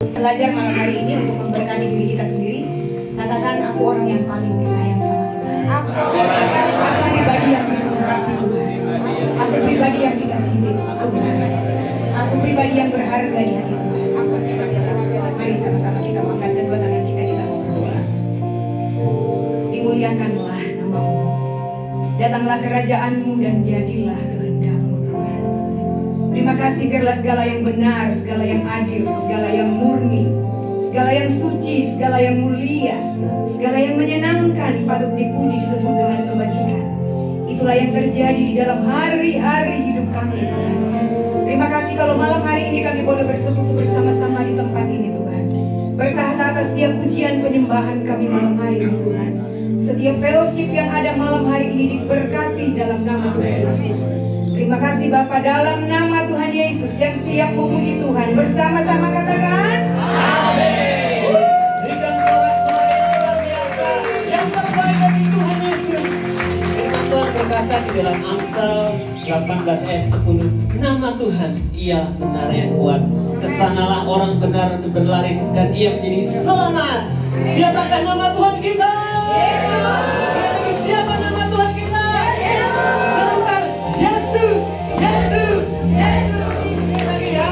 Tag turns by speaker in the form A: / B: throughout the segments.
A: Belajar malam hari ini untuk memberkati diri kita sendiri. Katakan, aku orang yang paling disayang sama Tuhan. Aku pribadi yang diurapi Tuhan. Aku pribadi yang dikasihi Tuhan. Aku pribadi yang berharga di hati Tuhan. Mari sama-sama kita angkat kedua tangan kita mau berdoa. Dimuliakanlah nama-Mu. Datanglah kerajaan-Mu dan jadilah kehendak-Mu Tuhan. Terima kasih biarlah segala yang benar, segala yang adil, segala yang murni, segala yang suci, segala yang mulia, segala yang menyenangkan patut dipuji disebut dengan kebajikan. Itulah yang terjadi di dalam hari-hari hidup kami Tuhan. Terima kasih kalau malam hari ini kami boleh bersekutu bersama-sama di tempat ini Tuhan. Bertahta atas setiap pujian penyembahan kami malam hari ini Tuhan. Setiap fellowship yang ada malam hari ini diberkati dalam nama Tuhan Yesus. Terima kasih Bapa, dalam nama Tuhan Yesus yang siap memuji Tuhan. Bersama-sama katakan amin.
B: Berikan sorak-sorai yang luar biasa, yang terbaik bagi Tuhan Yesus. Firman Tuhan berkata di dalam Amsal 18 ayat 10, nama Tuhan ia benar yang kuat. Kesanalah orang benar untuk berlari dan ia menjadi selamat. Siapakah nama Tuhan kita? Yesus. Siapa nama Tuhan kita? Serukan Yesus, Yesus, Yesus. Lagi ya,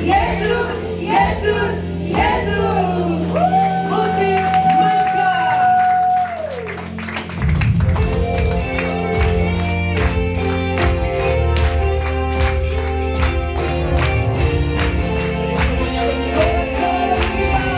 B: Yesus, Yesus, Yesus. Musik mainkan. Semuanya bersorak-sorai kita.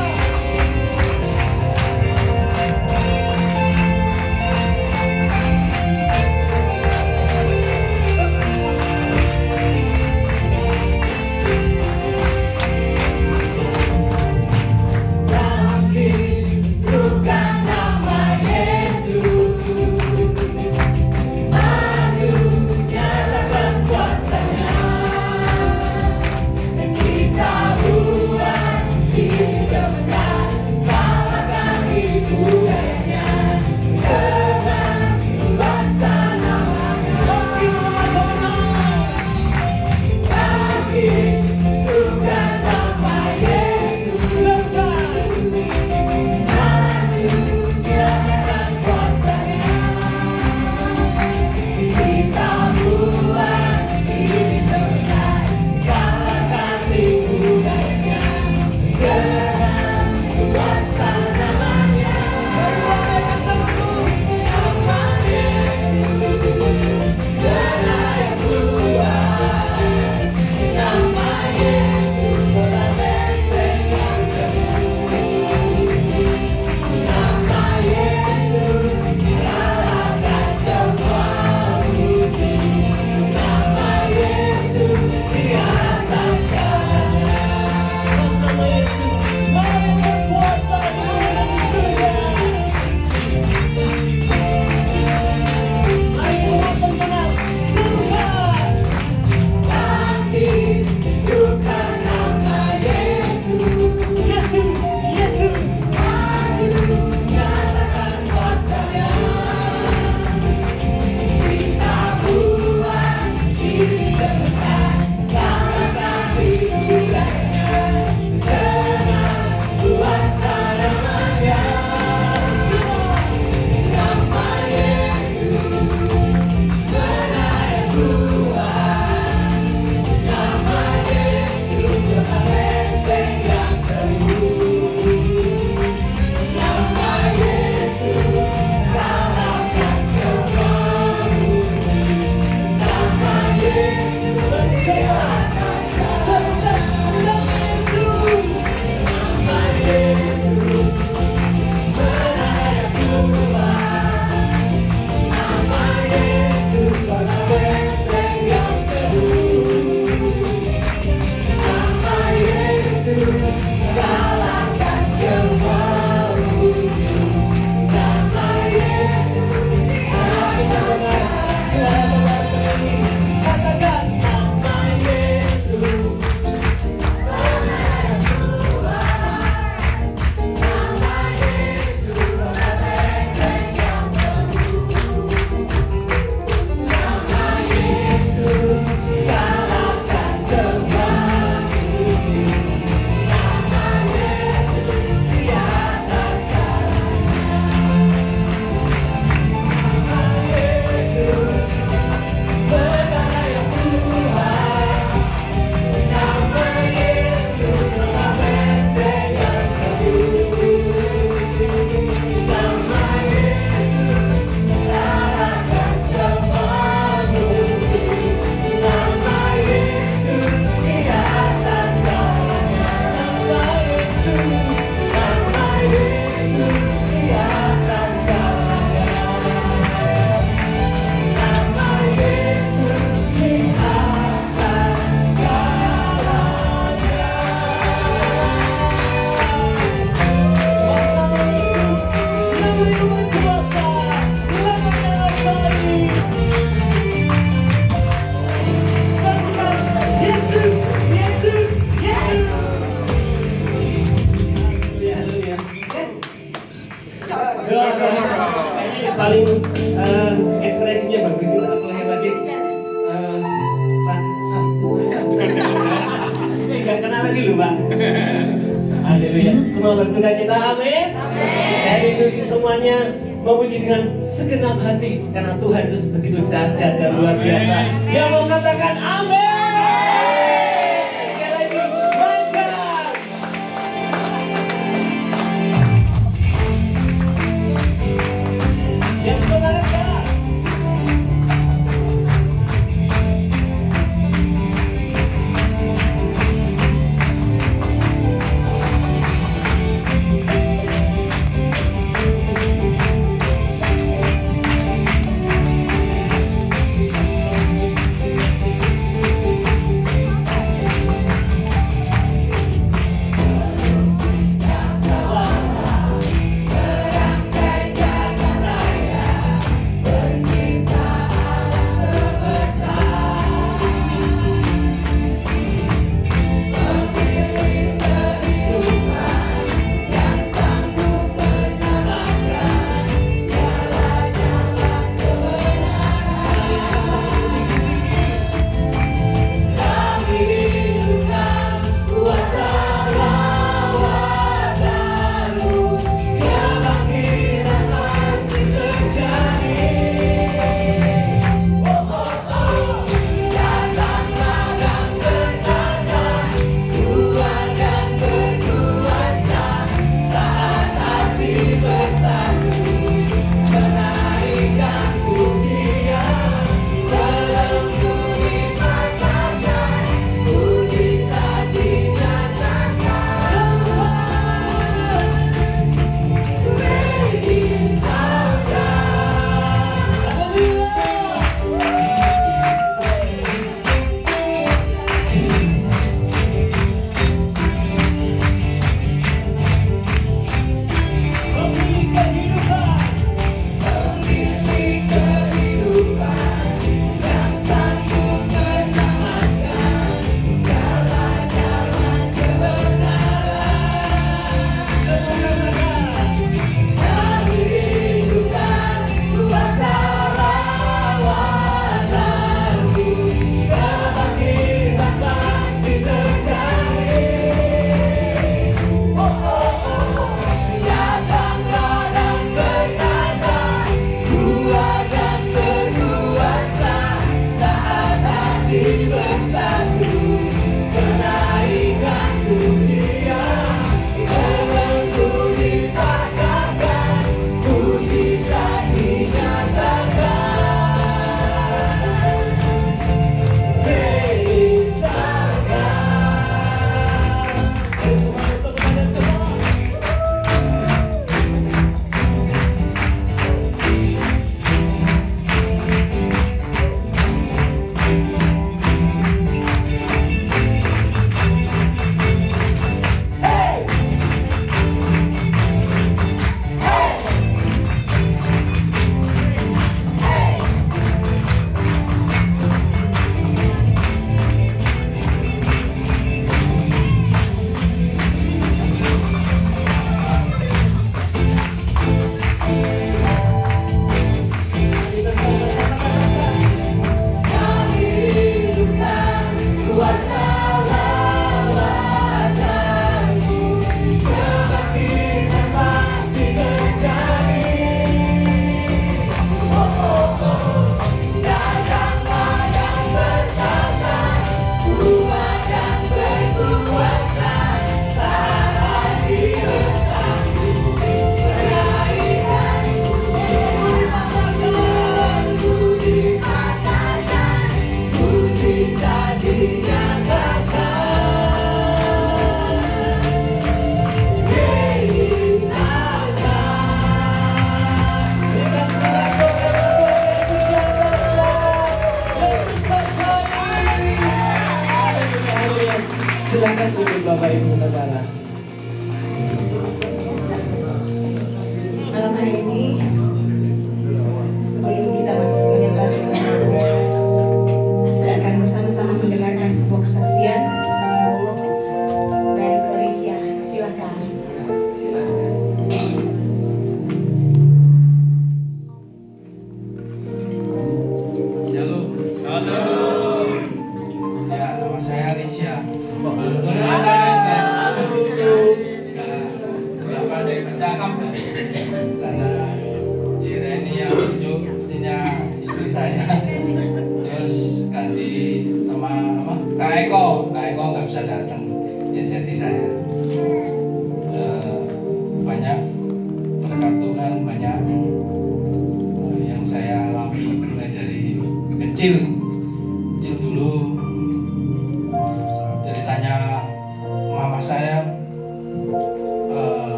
B: paling ekspresinya bagus itu aku lihat tadi Pak Sam. Enggak kenal lagi lu Pak. Haleluya. Semua bersuka cita, amin. Saya rindu semuanya memuji dengan segenap hati karena Tuhan itu begitu dahsyat dan luar biasa. Yang mau katakan amin. Sekali lagi, mantap. Yang saudara kata.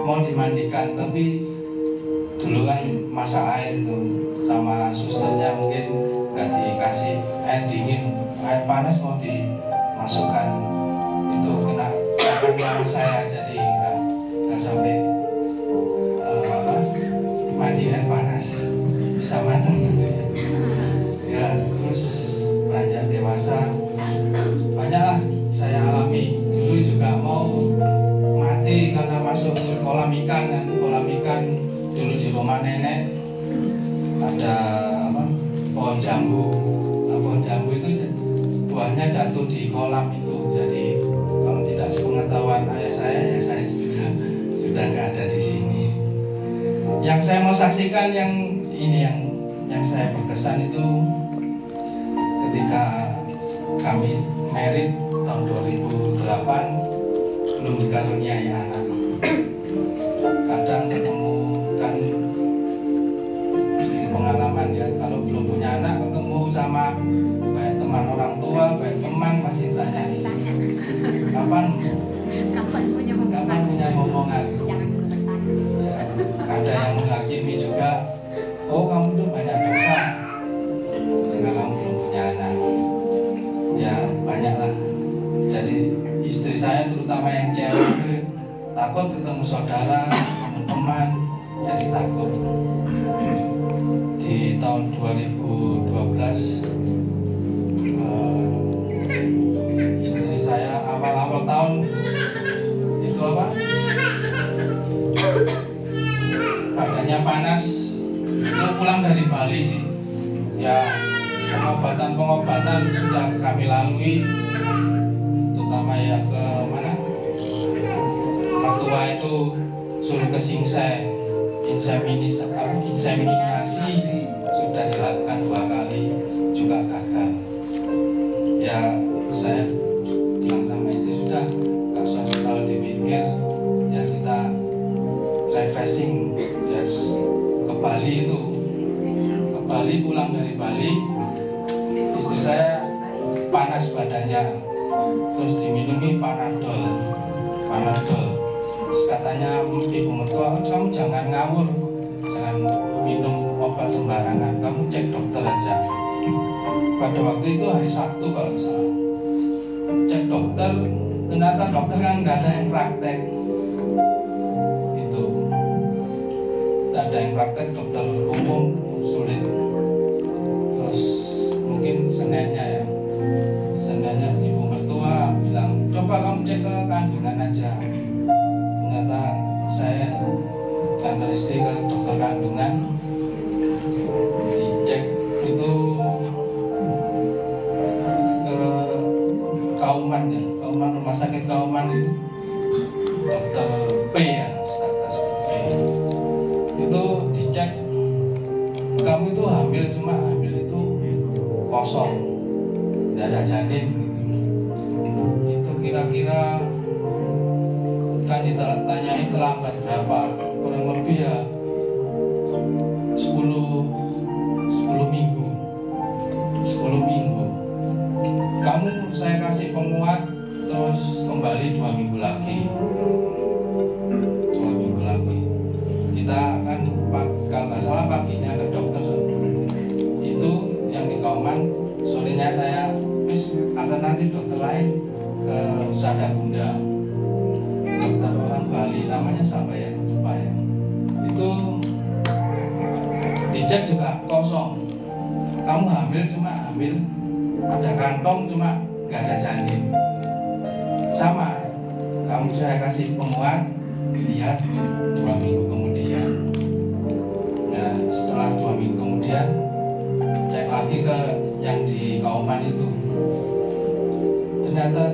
C: mau dimandikan, tapi dulu kan masak air itu sama susternya mungkin nggak dikasih air dingin, air panas mau dimasukkan, itu kena mama saya, jadi nggak sampai mandi air panas, bisa matang gitu ya. Ya terus beranjak dewasa banyaklah saya alami. Dulu juga mau mati karena masuk kolam ikan, dan kolam ikan dulu di rumah nenek ada pohon jambu. Nah, pohon jambu itu buahnya jatuh di kolam itu. Jadi kalau tidak sepengetahuan ayah saya, ya saya juga sudah nggak ada di sini. Yang saya mau saksikan yang ini, yang saya berkesan itu ketika kami married tahun 2008, belum dikaruniai anak. Kadang ketemu kan si pengalaman ya, kalau belum punya anak ketemu sama baik teman orang tua, baik teman, pasti tanya kapan punya momongan. Ya, ada yang menghakimi juga, oh kamu tuh banyak dosa sehingga kamu belum punya anak. Ya banyaklah. Jadi istri saya terutama yang cewek itu takut ketemu saudara, ketemu teman, jadi takut. Di tahun 2012 istri saya awal-awal tahun itu badannya panas, itu pulang dari Bali sih. Ya pengobatan sudah kami lalui, terutama ya ke mana, mertua itu suruh ke Singsai, inseminasi sudah dilakukan 2 kali juga gagal. Ya saya bilang sama istri, sudah gak usah terlalu dipikir, ya kita refreshing, ya, ke Bali itu, ke Bali, pulang dari Bali istri saya panas badannya, terus diminumi panadol. Terus katanya ibu mertua, kamu jangan ngawur, jangan minum obat sembarangan, kamu cek dokter aja. Pada waktu itu hari Sabtu kalau nggak salah, cek dokter, ternyata dokter kan nggak ada yang praktek. Itu nggak ada yang praktek, dokter umum sulit. Terus mungkin Seninnya ibu mertua bilang, coba kamu cek ke kandungan aja. Ternyata saya antar istri ke dokter kandungan, dicek itu ke Kauman ya, rumah sakit Kauman itu, dokter P ya, status P. Itu dicek, kamu itu hamil, cuma hamil itu kosong, tidak ada janin gitu. Itu kira-kira kan ditanyain terlambat berapa, kurang lebih ya 10 minggu. Kamu saya kasih penguat, terus kembali 2 minggu lagi. Kita kan kalau nggak salah paginya ke dokter itu yang di Kauman, sorenya saya alternatif dokter lain ke Sada Bunda, dokter orang Bali namanya siapa ya, lupa ya. Itu dicek juga kosong, kamu hamil, cuma hamil ada kantong, cuma nggak ada janin. Sama, kamu saya kasih penguat, lihat 2 minggu kemudian. Nah setelah 2 minggu kemudian cek lagi ke yang di Kauman itu, ternyata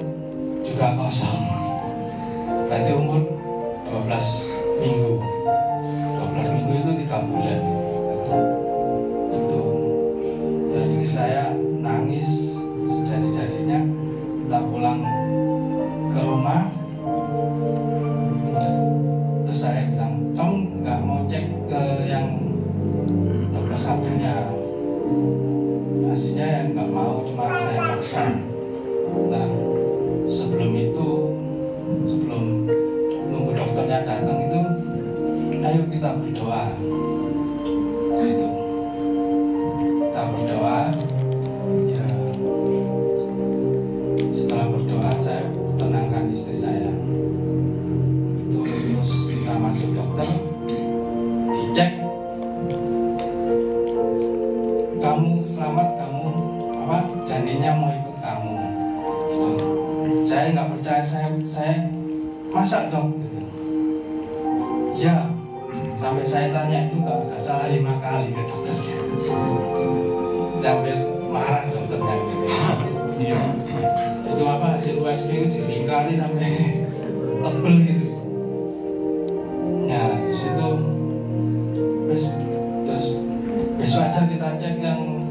C: juga kosong. Berarti umur 12 minggu. 12 minggu itu 3 bulan. Itu ya, istri saya nangis sejadi-jadinya. Kita pulang ke rumah, terus saya bilang, kamu nggak mau cek ke yang dokter satunya? Aslinya ya nggak mau, cuma saya paksa. Nah sebelum nunggu dokternya datang itu saya nggak percaya, saya masa dok gitu. Ya, sampai saya tanya itu nggak salah 5 kali ke dokternya. Sampai marah dokternya gitu. Iya. Itu apa, hasil USG itu dilingkari sampai tebel gitu. Nah, disitu terus besok aja kita cek yang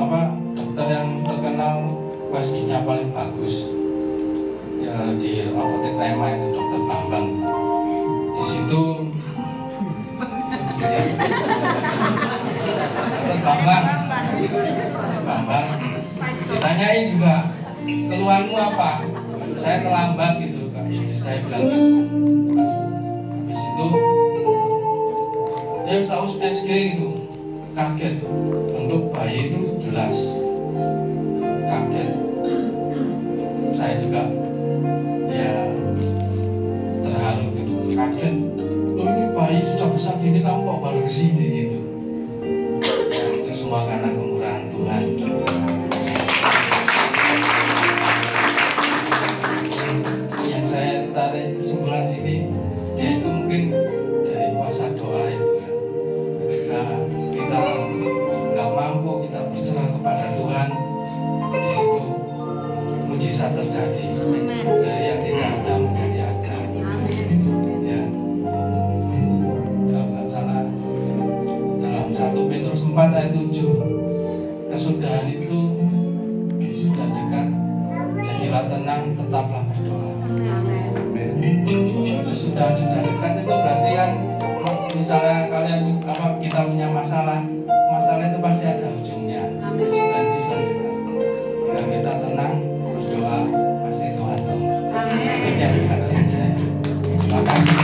C: apa, dokter yang terkenal USG-nya paling bagus ya, di apotek Rema itu Dokter Bambang. Di situ Dokter Bambang ditanyain juga, keluhanmu apa? Saya terlambat gitu, Kak. Istri saya bilang gitu. Habis itu dia tahu USG gitu, kaget. Untuk bayi itu jelas kaget. Saya juga ya terharu gitu, kaget. Loh, ini bayi sudah besar gini, kamu kok baru kesini gitu. Ya, itu semua karena kemurahan Tuhan. Yang saya tarik kesimpulan sini yaitu mungkin dari kuasa doa itu ya. Ketika kita nggak mampu, kita berserah kepada Tuhan, di situ mujizat terjadi. Dari yang tidak ada menjadi ada. Ya, kalau nggak salah dalam 1 Petrus 4 ayat 7, kesudahan itu sudah dekat, jadilah tenang, tetaplah berdoa. Kesudahan sudah dekat itu berarti kan, misalnya kalian kita punya masalah itu pasti ada ujungnya. Kesudahan itu sudah dekat. Kalau kita tenang, berdoa, pasti Tuhan tahu. Demikian kesaksian saya. Terima kasih.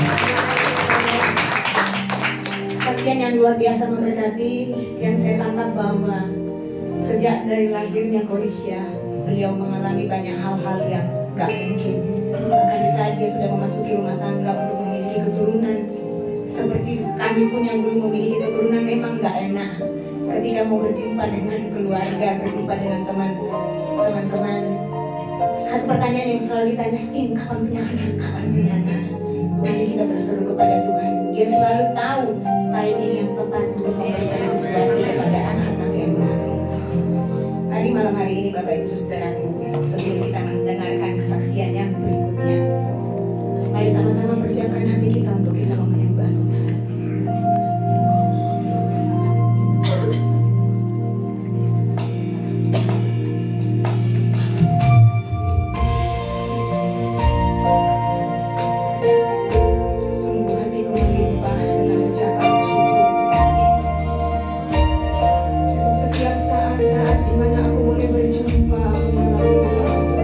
A: Saksian yang luar biasa memberkati, yang saya tangkap bahwa sejak dari lahirnya Korisya, beliau mengalami banyak hal-hal yang gak mungkin. Bahkan di saat dia sudah memasuki rumah tangga untuk memiliki keturunan, seperti kami pun yang belum memiliki keturunan, memang gak enak ketika mau berjumpa dengan keluarga, berjumpa dengan teman-teman. Satu pertanyaan yang selalu ditanya, Stin, kapan punya anak? Kapan punya anak? Mari kita berseru kepada Tuhan. Dia selalu tahu timing yang tepat untuk memberikan sesuatu kepada anak-anak yang mengasihi. Mari malam hari ini Bapak Ibu Saudaraku, sebelum kita mendengarkan kesaksian yang berikutnya, mari sama-sama persiapkan hati kita untuk kita menyembah Tuhan. Sungguh hatiku melimpah dengan ucapan syukur untuk setiap saat-saat di mana aku boleh berjumpa melalui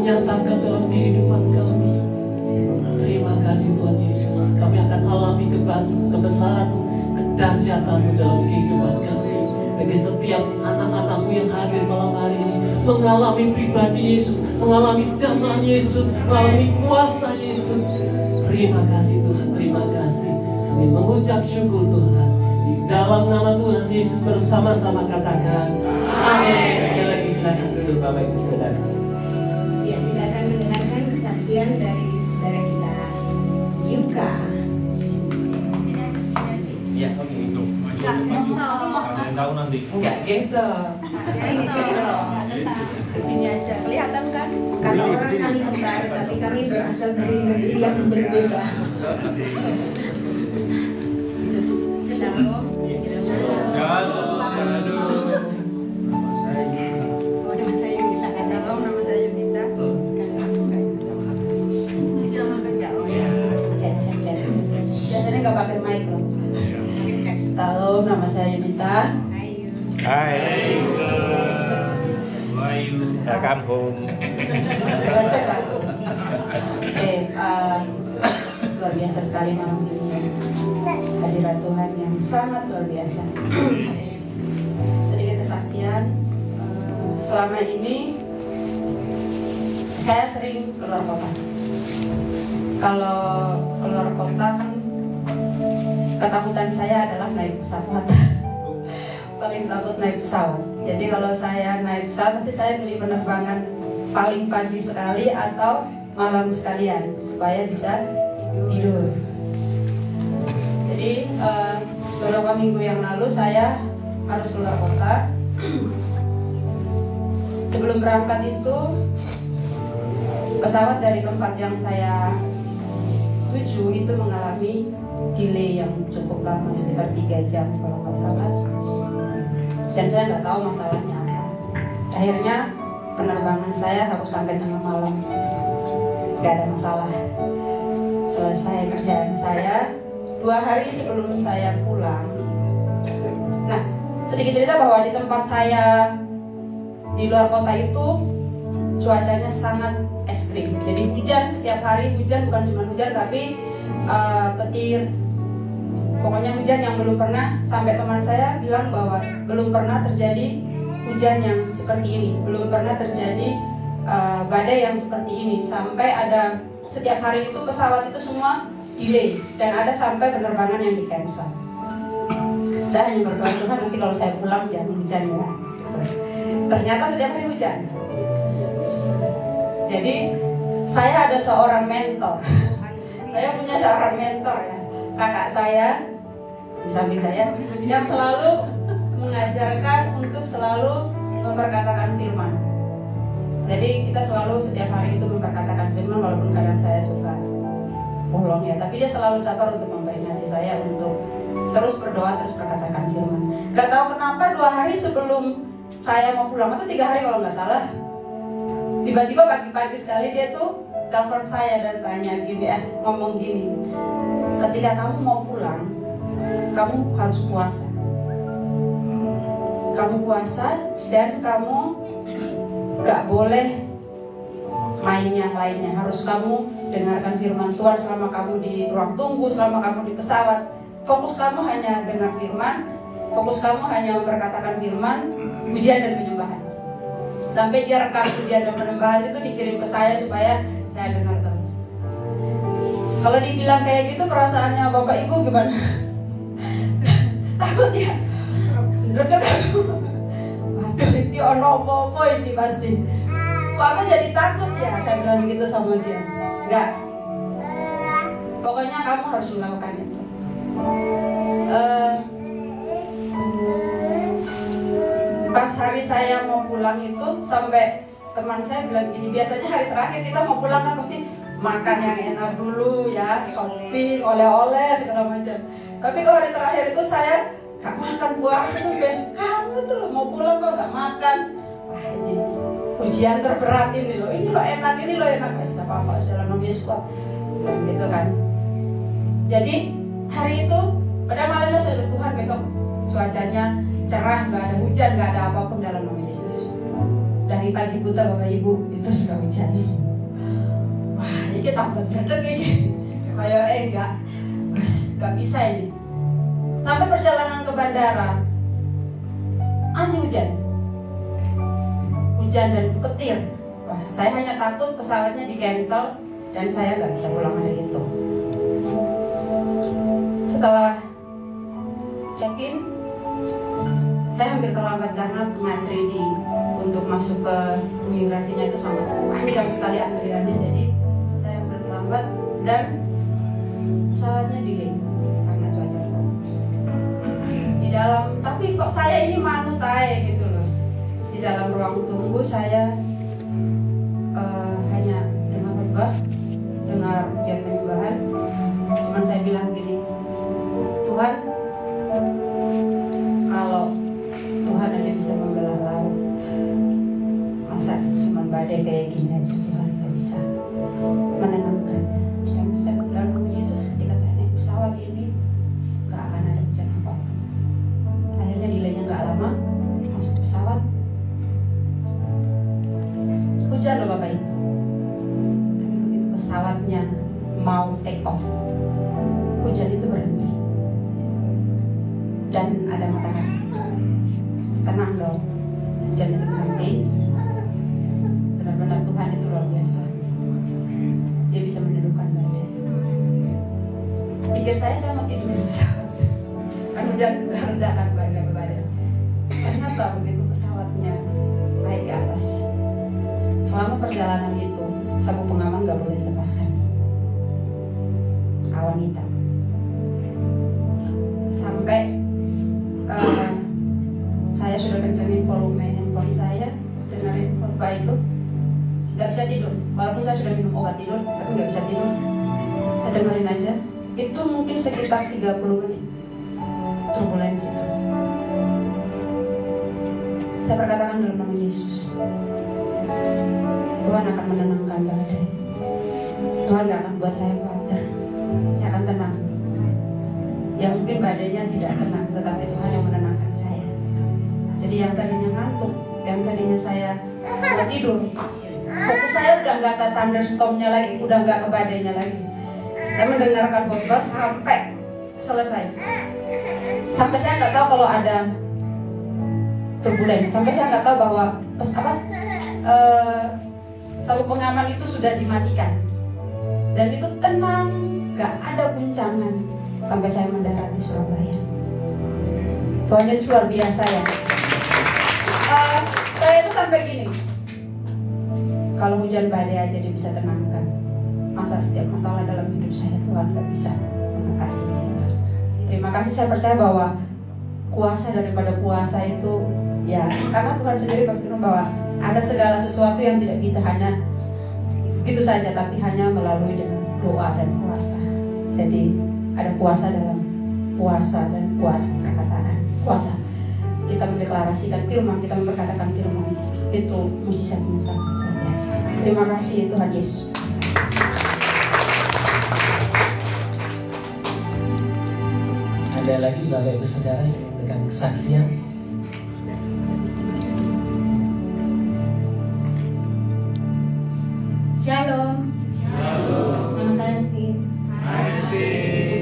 B: nyatakan dalam kehidupan kami. Terima kasih Tuhan Yesus. Kami akan alami kebesaran-Mu, kedahsyatan-Mu dalam kehidupan kami. Bagi setiap anak-anak-Mu yang hadir malam hari ini, mengalami pribadi Yesus, mengalami jamaah Yesus, mengalami kuasa Yesus. Terima kasih Tuhan, terima kasih. Kami mengucap syukur Tuhan. Di dalam nama Tuhan Yesus bersama-sama katakan amin. Sekali lagi silakan duduk Bapak Ibu Saudara.
A: Ya, kita akan mendengarkan kesaksian dari saudara kita Yuka.
B: Ya, oke.
D: Ada yang tahu nanti.
B: Enggak gitu.
D: Sini aja, kelihatan kan?
A: Kata orang kami kembar, tapi kami berasal dari negeri yang berbeda.
D: Nama saya Yunita. Shalom, nama saya Yunita.
A: Biasanya nggak pakai mic loh.
D: Shalom, nama saya Yunita.
E: Hai. Welcome home.
D: Luar biasa sekali malam ini. Hadirat Tuhan yang sangat luar biasa. Sedikit kesaksian. Selama ini saya sering keluar kota. Kalau keluar kota kan ketakutan saya adalah naik pesawat. Paling takut naik pesawat. Jadi kalau saya naik pesawat pasti saya beli penerbangan paling pagi sekali atau malam sekalian supaya bisa tidur. Jadi beberapa minggu yang lalu saya harus keluar kota. Sebelum berangkat itu pesawat dari tempat yang saya tuju itu mengalami delay yang cukup lama, sekitar 3 jam kalau nggak salah. Dan saya nggak tahu masalahnya apa. Akhirnya penerbangan saya harus sampai tengah malam. Nggak ada masalah. Selesai kerjaan saya 2 hari sebelum saya pulang. Nah, sedikit cerita bahwa di tempat saya di luar kota itu cuacanya sangat ekstrim. Jadi hujan setiap hari, hujan bukan cuma hujan tapi petir. Pokoknya hujan yang belum pernah, sampai teman saya bilang bahwa belum pernah terjadi hujan yang seperti ini, belum pernah terjadi badai yang seperti ini. Sampai ada setiap hari itu pesawat itu semua delay dan ada sampai penerbangan yang di cancel. Saya hanya berdoa, Tuhan nanti kalau saya pulang jangan hujan ya. Ternyata setiap hari hujan. Jadi saya ada seorang mentor. Saya punya seorang mentor ya, kakak saya di samping saya yang selalu mengajarkan untuk selalu memperkatakan firman. Jadi kita selalu setiap hari itu memperkatakan firman walaupun kadang saya suka bolong ya, tapi dia selalu sabar untuk memperingati saya untuk terus berdoa, terus berkatakan firman. Gak tahu kenapa 2 hari sebelum saya mau pulang atau 3 hari kalau nggak salah, tiba-tiba pagi-pagi sekali dia tuh telepon saya dan tanya gini, ngomong gini, ketika kamu mau pulang, kamu harus puasa. Kamu puasa dan kamu gak boleh main yang lainnya. Harus kamu dengarkan firman Tuhan selama kamu di ruang tunggu, selama kamu di pesawat. Fokus kamu hanya dengar firman, fokus kamu hanya memperkatakan firman, pujian dan penyembahan. Sampai dia rekam pujian dan penyembahan itu dikirim ke saya supaya saya dengar terus. Kalau dibilang kayak gitu perasaannya Bapak Ibu gimana? Takut ya? Waduh, ini ono apa-apa ini pasti. Kok aku jadi takut ya? Saya bilang gitu sama dia. Enggak. Pokoknya kamu harus melakukan itu. Pas hari saya mau pulang itu sampai teman saya bilang gini, biasanya hari terakhir kita mau pulang kan pasti makan yang enak dulu ya, shopping, oleh-oleh segala macam. Tapi kalau hari terakhir itu saya gak makan puasa sampai kamu tuh loh, mau pulang kok gak makan. Wah ini ujian terberat ini loh enak, ini loh enak. Mas gak apa-apa, jalan Yesus kuat gitu kan. Jadi hari itu pada malamnya saya bilang, Tuhan besok cuacanya cerah, gak ada hujan, gak ada apapun dalam nama Yesus. dari pagi buta Bapak Ibu itu sudah hujan. Wah, ini tambah gredeg ini. Kayak enggak bisa ini. Sampai perjalanan ke bandara masih hujan. Hujan dan petir. Wah, saya hanya takut pesawatnya di cancel dan saya nggak bisa pulang hari itu. Setelah check-in, saya hampir terlambat karena pengantri untuk masuk ke imigrasinya itu sangat panjang sekali antriannya. Jadi saya hampir terlambat dan pesawatnya delay karena cuaca buruk. Di dalam, tapi kok saya ini manut aja gitu loh. Di dalam ruang tunggu saya hanya dengar khotbah, dengar ujian penyembahan. Cuman saya bilang gini, Tuhan, kalau Tuhan aja bisa membelah laut, masa cuman badai kayak gini aja Tuhan gak bisa menenangkan. Dan saya berdoa sama Yesus, ketika saya naik pesawat ini gak akan ada hujan apa-apa. Akhirnya delaynya gak lama, masuk pesawat, hujan loh Bapak Ibu. Tapi begitu pesawatnya mau take off, hujan itu berhenti dan ada matahari. Tenang dong, hujan itu berhenti. Benar-benar Tuhan itu luar biasa. Dia bisa menundukkan badai. Pikir saya mau tidur di pesawat, kan hujan rendah kan badai. Ternyata begitu pesawatnya naik ke atas, selama perjalanan itu sabuk pengaman gak boleh dilepaskan. Awan hitam. Sampai saya sudah kencengin volume handphone saya, dengerin khotbah itu, nggak bisa tidur. Walaupun saya sudah minum obat tidur, tapi nggak bisa tidur. Saya dengerin aja. Itu mungkin sekitar 30 menit turbulensi itu. Saya perkatakan dalam nama Yesus, Tuhan akan menenangkan badai. Tuhan gak akan buat saya khawatir. Saya akan tenang. Ya mungkin badainya tidak tenang, tetapi Tuhan yang menenangkan saya. Jadi yang tadinya ngantuk, yang tadinya saya nggak tidur, fokus saya udah nggak ke thunderstormnya lagi, udah nggak ke badainya lagi. Saya mendengarkan khotbah sampai selesai. Sampai saya nggak tahu kalau ada turbulensi. Sampai saya nggak tahu bahwa sabuk pengaman itu sudah dimatikan. Dan itu tenang, nggak ada guncangan. Sampai saya mendarat di Surabaya. Tuhan Yesus luar biasa ya. Saya itu sampai gini, kalau hujan badai aja dia bisa tenangkan, masa setiap masalah dalam hidup saya Tuhan gak bisa mengatasinya itu. Terima kasih, saya percaya bahwa kuasa daripada puasa itu ya, karena Tuhan sendiri berfirman bahwa ada segala sesuatu yang tidak bisa hanya gitu saja, tapi hanya melalui dengan doa dan puasa. Jadi ada kuasa dalam puasa dan kuasa perkataan. Kuasa kita mendeklarasikan firman, kita memperkatakan firman, itu mujizatnya sangat luar biasa. Terima kasih Tuhan Yesus.
B: Ada lagi Bapak Ibu Saudara yang memberikan kesaksian?
F: Shalom. Nama saya Stin.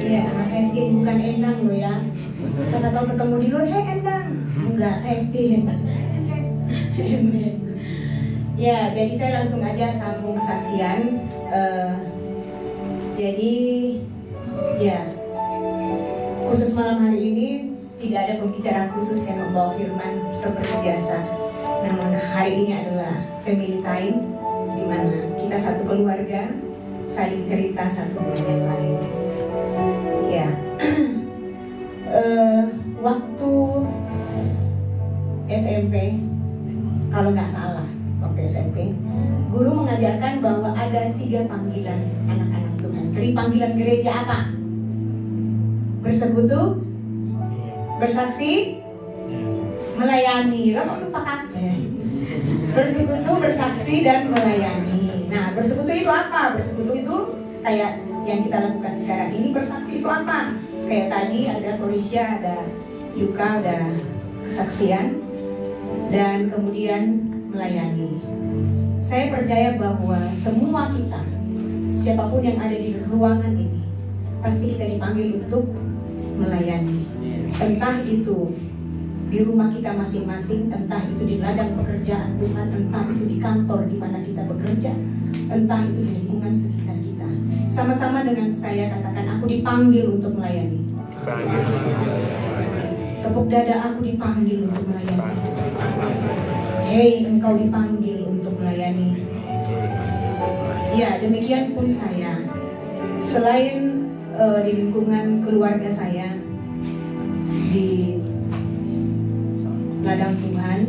F: Iya, nama saya Stin, bukan Endang loh ya. Siapa tahu ketemu di luar, hey Endang. Enggak, saya Stin. Ya, jadi saya langsung aja sambung kesaksian. Jadi, ya, khusus malam hari ini tidak ada pembicara khusus yang membawa firman seperti biasa. Namun hari ini adalah family time, di mana kita satu keluarga saling cerita satu dengan yang lain. Ya, waktu SMP, kalau nggak salah, waktu SMP, guru mengajarkan bahwa ada 3 panggilan anak-anak Tuhan. 3 panggilan gereja apa? Bersekutu, bersaksi, melayani. Lo kok lupa kabeh? Bersekutu, bersaksi, dan melayani. Nah, bersekutu itu apa? Bersekutu itu kayak yang kita lakukan sekarang ini. Bersaksi itu apa? Kayak tadi ada Korisya, ada Yuka, ada kesaksian. Dan kemudian melayani. Saya percaya bahwa semua kita, siapapun yang ada di ruangan ini, pasti kita dipanggil untuk melayani. Entah itu di rumah kita masing-masing, entah itu di ladang pekerjaan Tuhan, entah itu di kantor di mana kita bekerja, entah itu di lingkungan sekitar kita. Sama-sama dengan saya katakan, aku dipanggil untuk melayani. Tepuk dada, aku dipanggil untuk melayani. Hei, engkau dipanggil untuk melayani. Ya, demikian pun saya. Selain di lingkungan keluarga saya, di ladang Tuhan,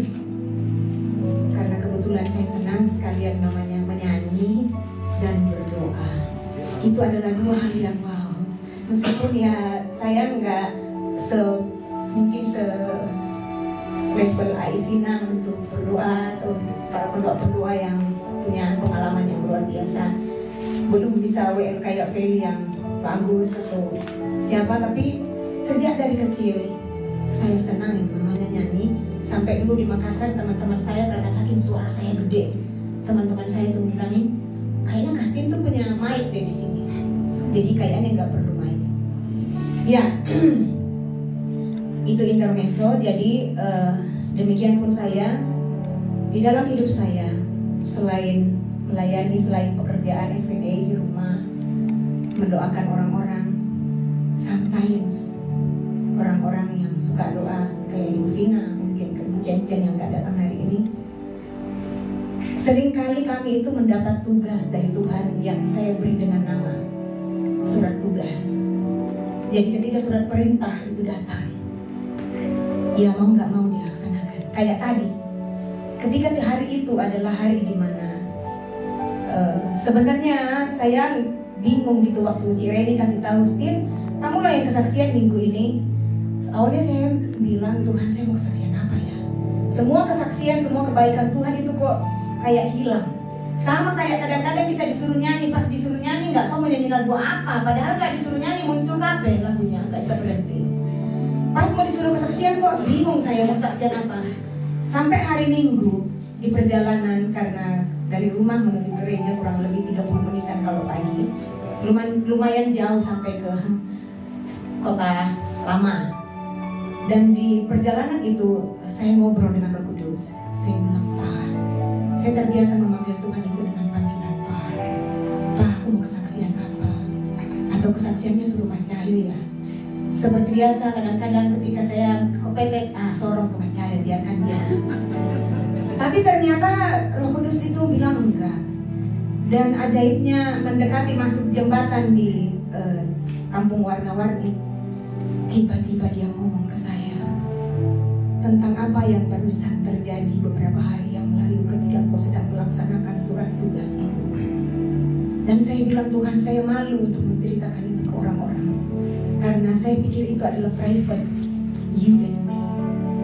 F: karena kebetulan saya senang sekalian namanya menyanyi dan berdoa. Itu adalah dua hal yang wow. Meskipun ya saya nggak mungkin level Aivina untuk berdoa atau para pendoa-pendoa yang punya pengalaman yang luar biasa, belum bisa WL kayak Feli yang bagus atau siapa, tapi sejak dari kecil saya senang yang namanya nyanyi. Sampai dulu di Makassar teman-teman saya, karena saking suara saya gede, teman-teman saya tuh bilangin, kayaknya Kastin tuh punya mic dari sini, jadi kayaknya nggak perlu mic. Ya, itu intermezzo. Jadi demikian pun saya di dalam hidup saya, selain melayani, selain pekerjaan everyday di rumah, mendoakan orang-orang, sometimes orang-orang yang suka doa kayak Ibu Vina, mungkin ke Bu Cencen yang gak datang hari ini. Seringkali kami itu mendapat tugas dari Tuhan yang saya beri dengan nama surat tugas. Jadi ketika surat perintah itu datang, ya mau gak mau dilaksanakan. Kayak tadi, ketika hari itu adalah hari dimana sebenarnya saya bingung gitu waktu Cireni kasih tahu, Stin, kamu lah yang kesaksian minggu ini. Awalnya saya bilang, Tuhan, saya mau kesaksian apa ya? Semua kesaksian, semua kebaikan Tuhan itu kok kayak hilang. Sama kayak kadang-kadang kita disuruh nyanyi, pas disuruh nyanyi nggak tahu mau nyanyi lagu apa. Padahal nggak disuruh nyanyi muncul kabeh lagunya, nggak bisa berhenti. Pas mau disuruh kesaksian kok bingung saya mau kesaksian apa. Sampai hari Minggu di perjalanan, karena dari rumah menuju gereja kurang lebih 30 menitan kalau pagi, lumayan jauh sampai ke kota lama. Dan di perjalanan itu saya ngobrol dengan Roh Kudus. Saya bilang, Pak, saya terbiasa memanggil Tuhan itu dengan panggilan Pak. Pak, aku mau kesaksian apa? Atau kesaksiannya suruh Mas Cahyo ya. Seperti biasa kadang-kadang ketika saya kepepet, sorong ke Mas Cahyo, biarkan dia. Tapi ternyata Roh Kudus itu bilang enggak. Dan ajaibnya mendekati masuk jembatan di Kampung Warna-Warni, tiba-tiba dia ngomong ke saya tentang apa yang barusan terjadi beberapa hari yang lalu ketika kau sedang melaksanakan surat tugas itu. Dan saya bilang, Tuhan, saya malu untuk menceritakan itu ke orang-orang, karena saya pikir itu adalah private, you and me.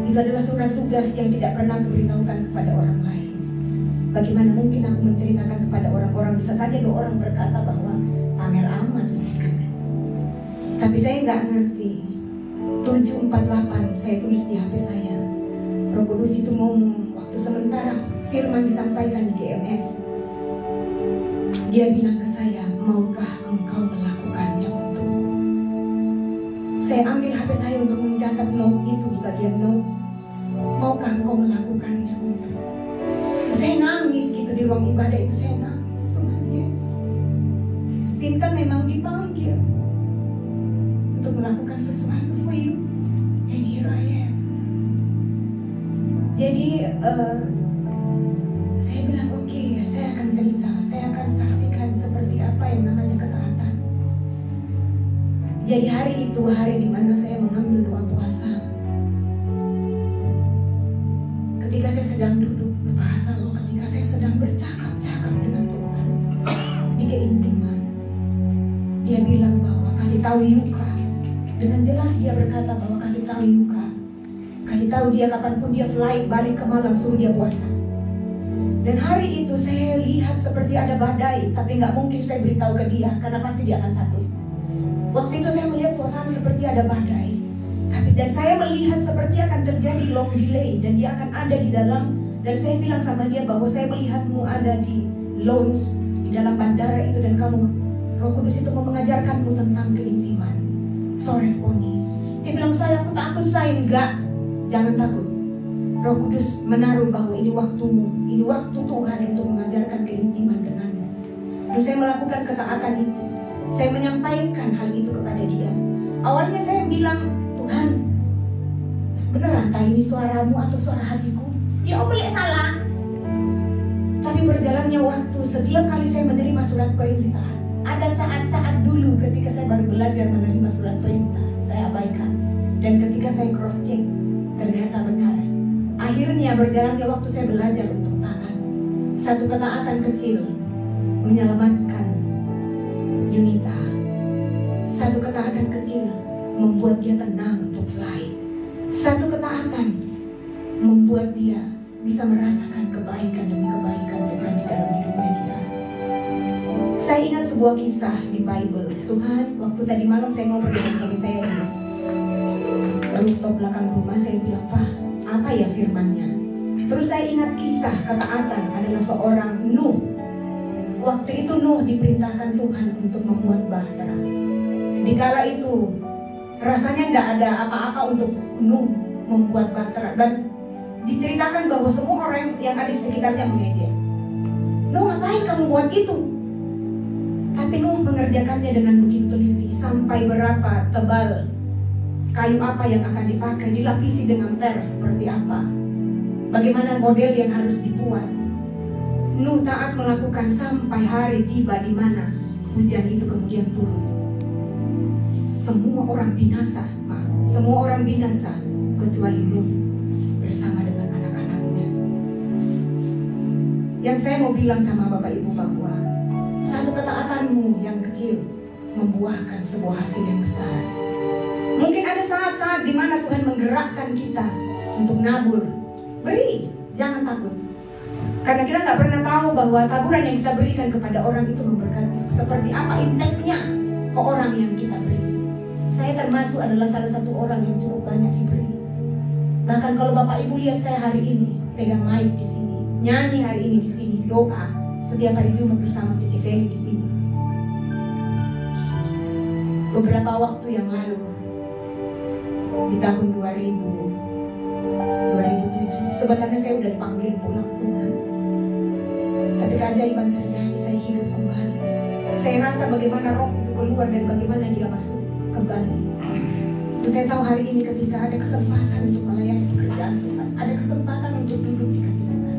F: Itu adalah surat tugas yang tidak pernah kuberitahukan kepada orang lain. Bagaimana mungkin aku menceritakan kepada orang-orang? Bisa saja dua orang berkata bahwa pamer amat. Tapi saya nggak ngerti. 748 saya tulis di HP saya. Roh Kudus itu ngomong waktu sementara firman disampaikan di GMS. Dia bilang ke saya, maukah engkau melakukannya untukku? Saya ambil HP saya untuk mencatat note itu di bagian note. Maukah engkau melakukannya untukku? Saya nangis gitu di ruang ibadah itu, saya nangis. Tuhan, yes. Stin kan memang dipanggil untuk melakukan sesuatu for you, and here I am. Jadi saya bilang oke, saya akan cerita, saya akan saksikan seperti apa yang namanya ketaatan. Jadi hari itu hari dimana saya mengambil doa puasa. Ketika saya sedang duduk berbahasa loh, ketika saya sedang bercakap-cakap dengan Tuhan di keintiman, dia bilang bahwa kasih tahu Yuka. Dengan jelas dia berkata bahwa kasih tahu Yuka, kasih tahu dia kapanpun dia flight balik ke Malang, suruh dia puasa. Dan hari itu saya lihat seperti ada badai, tapi nggak mungkin saya beritahu ke dia karena pasti dia akan takut. Waktu itu saya melihat suasana seperti ada badai, dan saya melihat seperti akan terjadi long delay dan dia akan ada di dalam
A: Dan saya bilang sama dia bahwa saya melihatmu ada di lounge, di dalam bandara itu, dan kamu, Roh Kudus itu mau mengajarkanmu tentang keintiman. So responi. Dia bilang, saya aku takut. Saya enggak, jangan takut. Roh Kudus menaruh bahwa ini waktumu, ini waktu Tuhan untuk mengajarkan keintiman denganmu. Lalu saya melakukan ketaatan itu. Saya menyampaikan hal itu kepada dia. Awalnya saya bilang, Tuhan, sebenarnya entah ini suaramu atau suara hatiku. Ya boleh salah. Tapi berjalannya waktu, setiap kali saya menerima surat perintah, ada saat-saat dulu ketika saya baru belajar menerima surat perintah, saya abaikan. Dan ketika saya cross check, ternyata benar. Akhirnya berjalannya waktu saya belajar untuk taat. Satu ketaatan kecil menyelamatkan Yunita. Satu ketaatan kecil membuat dia tenang untuk flight. Satu ketaatan membuat dia bisa merasakan kebaikan demi kebaikan Tuhan di dalam hidupnya dia. Saya ingat sebuah kisah di Bible. Tuhan, waktu tadi malam saya ngobrol dengan suami saya di rooftop belakang rumah, saya bilang, Pak, apa ya firmannya? Terus saya ingat kisah ketaatan adalah seorang Nuh. Waktu itu Nuh diperintahkan Tuhan untuk membuat bahtera. Dikala itu rasanya tidak ada apa-apa untuk Nuh membuat bahtera, dan diceritakan bahwa semua orang yang ada di sekitarnya mengejek. Nuh, ngapain kamu buat itu? Tapi Nuh mengerjakannya dengan begitu teliti. Sampai berapa tebal kayu apa yang akan dipakai, dilapisi dengan ter seperti apa, bagaimana model yang harus dibuat. Nuh taat melakukan sampai hari tiba di mana hujan itu kemudian turun. Semua orang binasa, semua orang binasa kecuali Nuh bersama dengan anak-anaknya. Yang saya mau bilang sama Bapak Ibu bahwa satu ketaatanmu yang kecil membuahkan sebuah hasil yang besar. Mungkin ada saat-saat di mana Tuhan menggerakkan kita untuk nabur. Beri, jangan takut. Karena kita nggak pernah tahu bahwa taburan yang kita berikan kepada orang itu memberkati. Seperti apa impactnya ke orang yang kita beri. Saya termasuk adalah salah satu orang yang cukup banyak diberi. Bahkan kalau Bapak Ibu lihat saya hari ini pegang mic di sini, nyanyi hari ini di sini, doa setiap hari Jumat bersama Cici Feli di sini. Beberapa waktu yang lalu, di tahun 2007, sebenarnya saya udah dipanggil pulang Tuhan. Tapi keajaiban terjadi, saya hidup kembali. Saya rasa bagaimana roh itu keluar dan bagaimana dia masuk kembali. Dan saya tahu hari ini ketika ada kesempatan untuk melayani pekerjaan Tuhan, ada kesempatan untuk duduk di kaki Tuhan.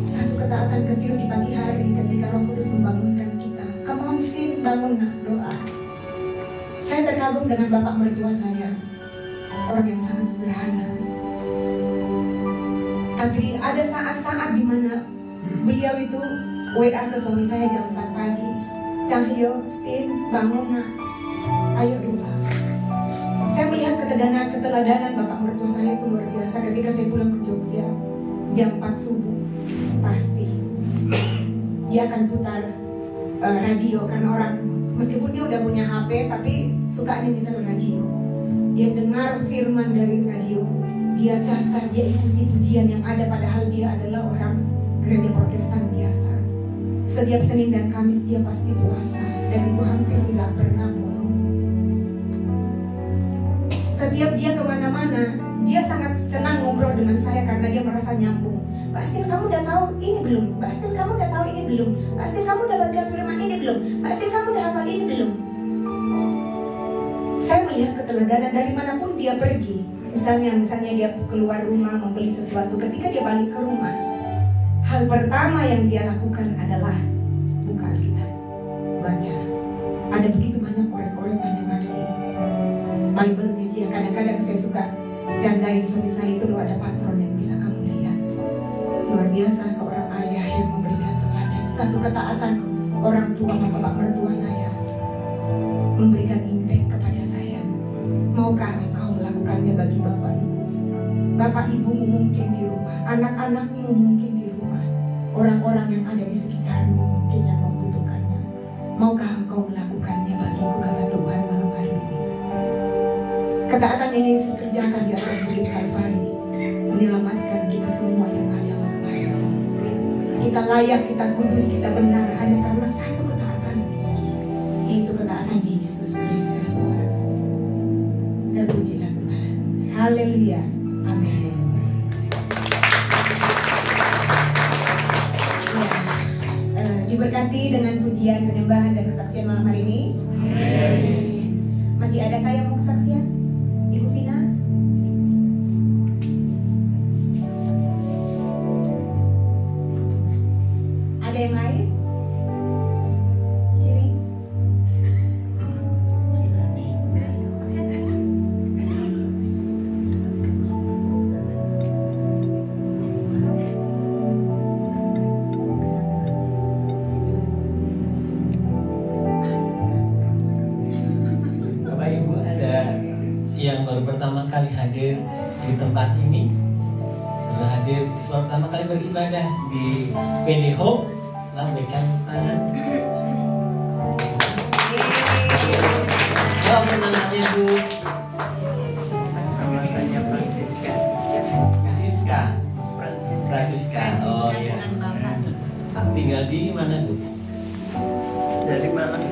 A: Satu ketaatan kecil di pagi hari ketika Roh Kudus membangunkan kita. Kamu mesti bangun, doa. Saya terkagum dengan bapak mertua saya, orang yang sangat sederhana. Tapi ada saat-saat di mana beliau itu WA ke suami saya jam 4 pagi. Cahyo, Stin, bangun nak, ayo doa. Saya melihat keteladanan bapak mertua saya itu luar biasa. Ketika saya pulang ke Jogja jam 4 subuh, pasti dia akan putar radio. Karena orang, meskipun dia udah punya HP, tapi sukanya nyetel radio. Dia dengar firman dari radio, dia catat, dia ikuti pujian yang ada, padahal dia adalah orang gereja Protestan biasa. Setiap Senin dan Kamis dia pasti puasa, dan itu hampir nggak pernah bolong. Setiap dia kemana-mana, dia sangat senang ngobrol dengan saya karena dia merasa nyambung. Mbak Stin, kamu udah tahu ini belum? Mbak Stin, kamu udah tahu ini belum? Mbak Stin, kamu udah baca firman ini belum? Mbak Stin, kamu udah hafal ini belum? Saya melihat keteladanan dari manapun dia pergi. Misalnya dia keluar rumah membeli sesuatu, ketika dia balik ke rumah, hal pertama yang dia lakukan adalah buka Alkitab, baca. Ada begitu banyak koret-koretan yang ada di Bible-nya dia. Kadang-kadang saya suka candain suami saya itu, loh ada patron yang bisa kamu lihat. Luar biasa seorang ayah yang memberikan teladan. Satu ketaatan orang tua, bapak mertua saya memberikan impact kepada saya. Maukah engkau melakukannya bagi bapak ibu? Bapak ibumu mungkin di rumah, anak-anakmu mungkin di rumah, orang-orang yang ada di sekitarmu mungkin yang membutuhkannya. Maukah engkau melakukannya bagiku, kata Tuhan malam hari ini. Ketaatan yang Yesus kerjakan di atas bukit Kalvari menyelamatkan kita semua yang ada
F: Kita layak, kita kudus, kita benar hanya karena satu ketaatan, yaitu ketaatan Yesus Kristus Tuhan. Terpujilah Tuhan. Haleluya. Amin. Ya, diberkati dengan pujian, penyembahan, dan kesaksian malam hari ini. Amin. Masih adakah yang mau kesaksian? Ibu Vina? Ada yang lain? Ciri?
B: Bapak Ibu, ada yang baru pertama kali hadir di tempat ini, baru hadir pertama kali beribadah di PD Hope, lambaikan tangan. Siapa namanya Bu? Francisca. Oh iya. Tinggal di mana Bu?
G: Dari Malang.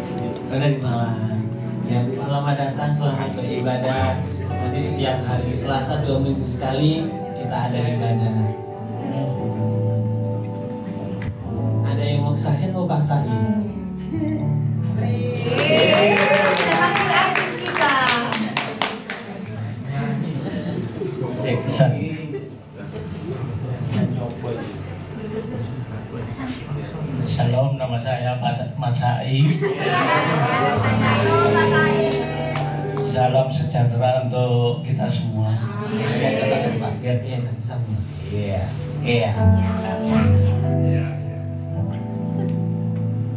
B: Oh, dari Malang. Ya Bu, selamat datang, selamat beribadah. Nanti setiap hari Selasa 2 minggu sekali kita ada ibadah. Ada yang mau kesaksian, mau Pak Sahi?
F: Kita panggil artis kita.
B: Cek.
C: Shalom, nama saya Mas Sai. Salam sejahtera untuk kita semua.
B: Ada kata Pak biar dia yang sama. Iya, iya.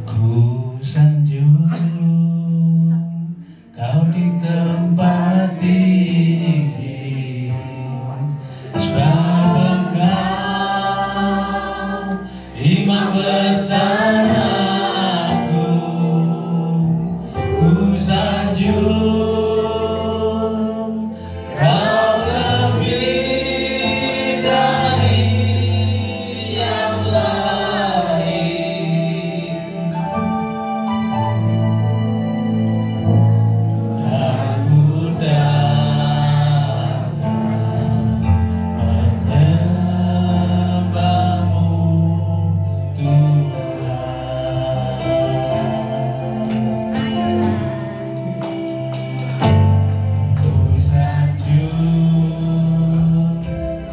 C: Ku sanjung kau di tempat tinggi, sebab engkau imam besar aku. Ku sanjung kau lebih dari yang lain, dan ku datang menyembahmu Tuhan. Ku sanjung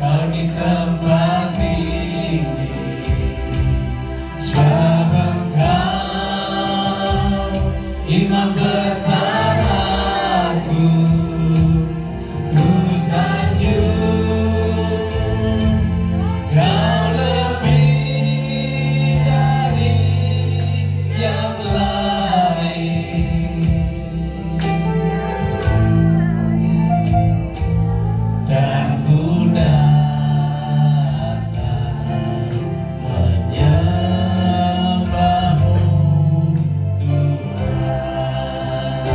C: kau di tempat tinggi, sebab engkau imam besar aku. Ku sanjung kau lebih dari yang lain, dan ku datang menyembahmu Tuhan.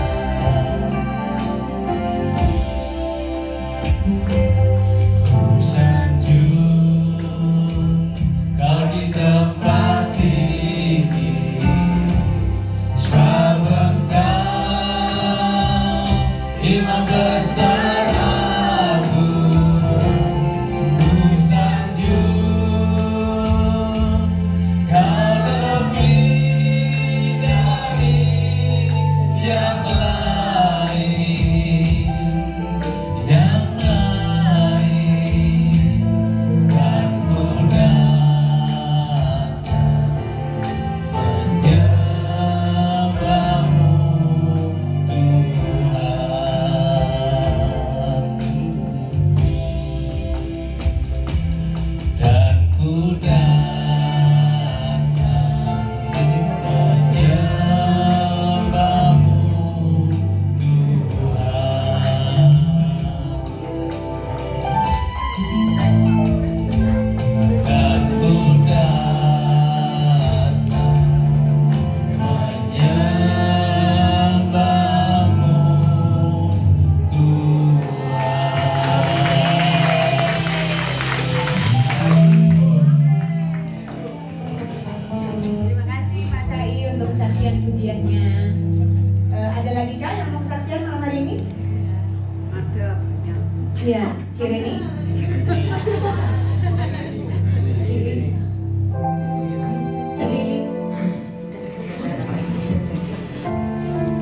F: kesaksian pujiannya. Ada lagi kah yang mau kesaksian malam hari ini?
G: Ada.
F: Iya, Cireni. Cilis. Cilili.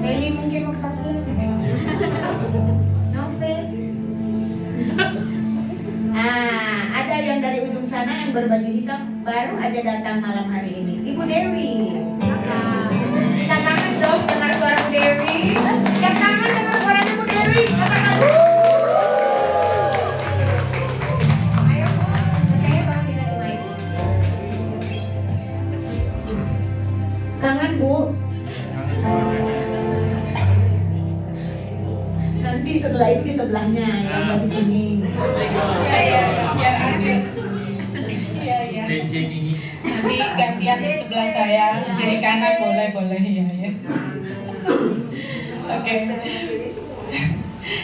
F: Feli mungkin mau kesaksian. Novel. Ada yang dari ujung sana yang berbaju hitam baru aja datang malam hari ini. Ibu Dewi. Kita kangen dong dengar suara Bu Dewi. Yang kangen dengar suaranya Bu Dewi. Katakan. Ayo Bu, saya tolong dikasih mic. Kangen Bu. Nanti setelah itu di sebelahnya yang baju kuning.
H: Biar aktif. Iya. Nanti gantian di sebelah saya, kiri kanan boleh ya. Oke.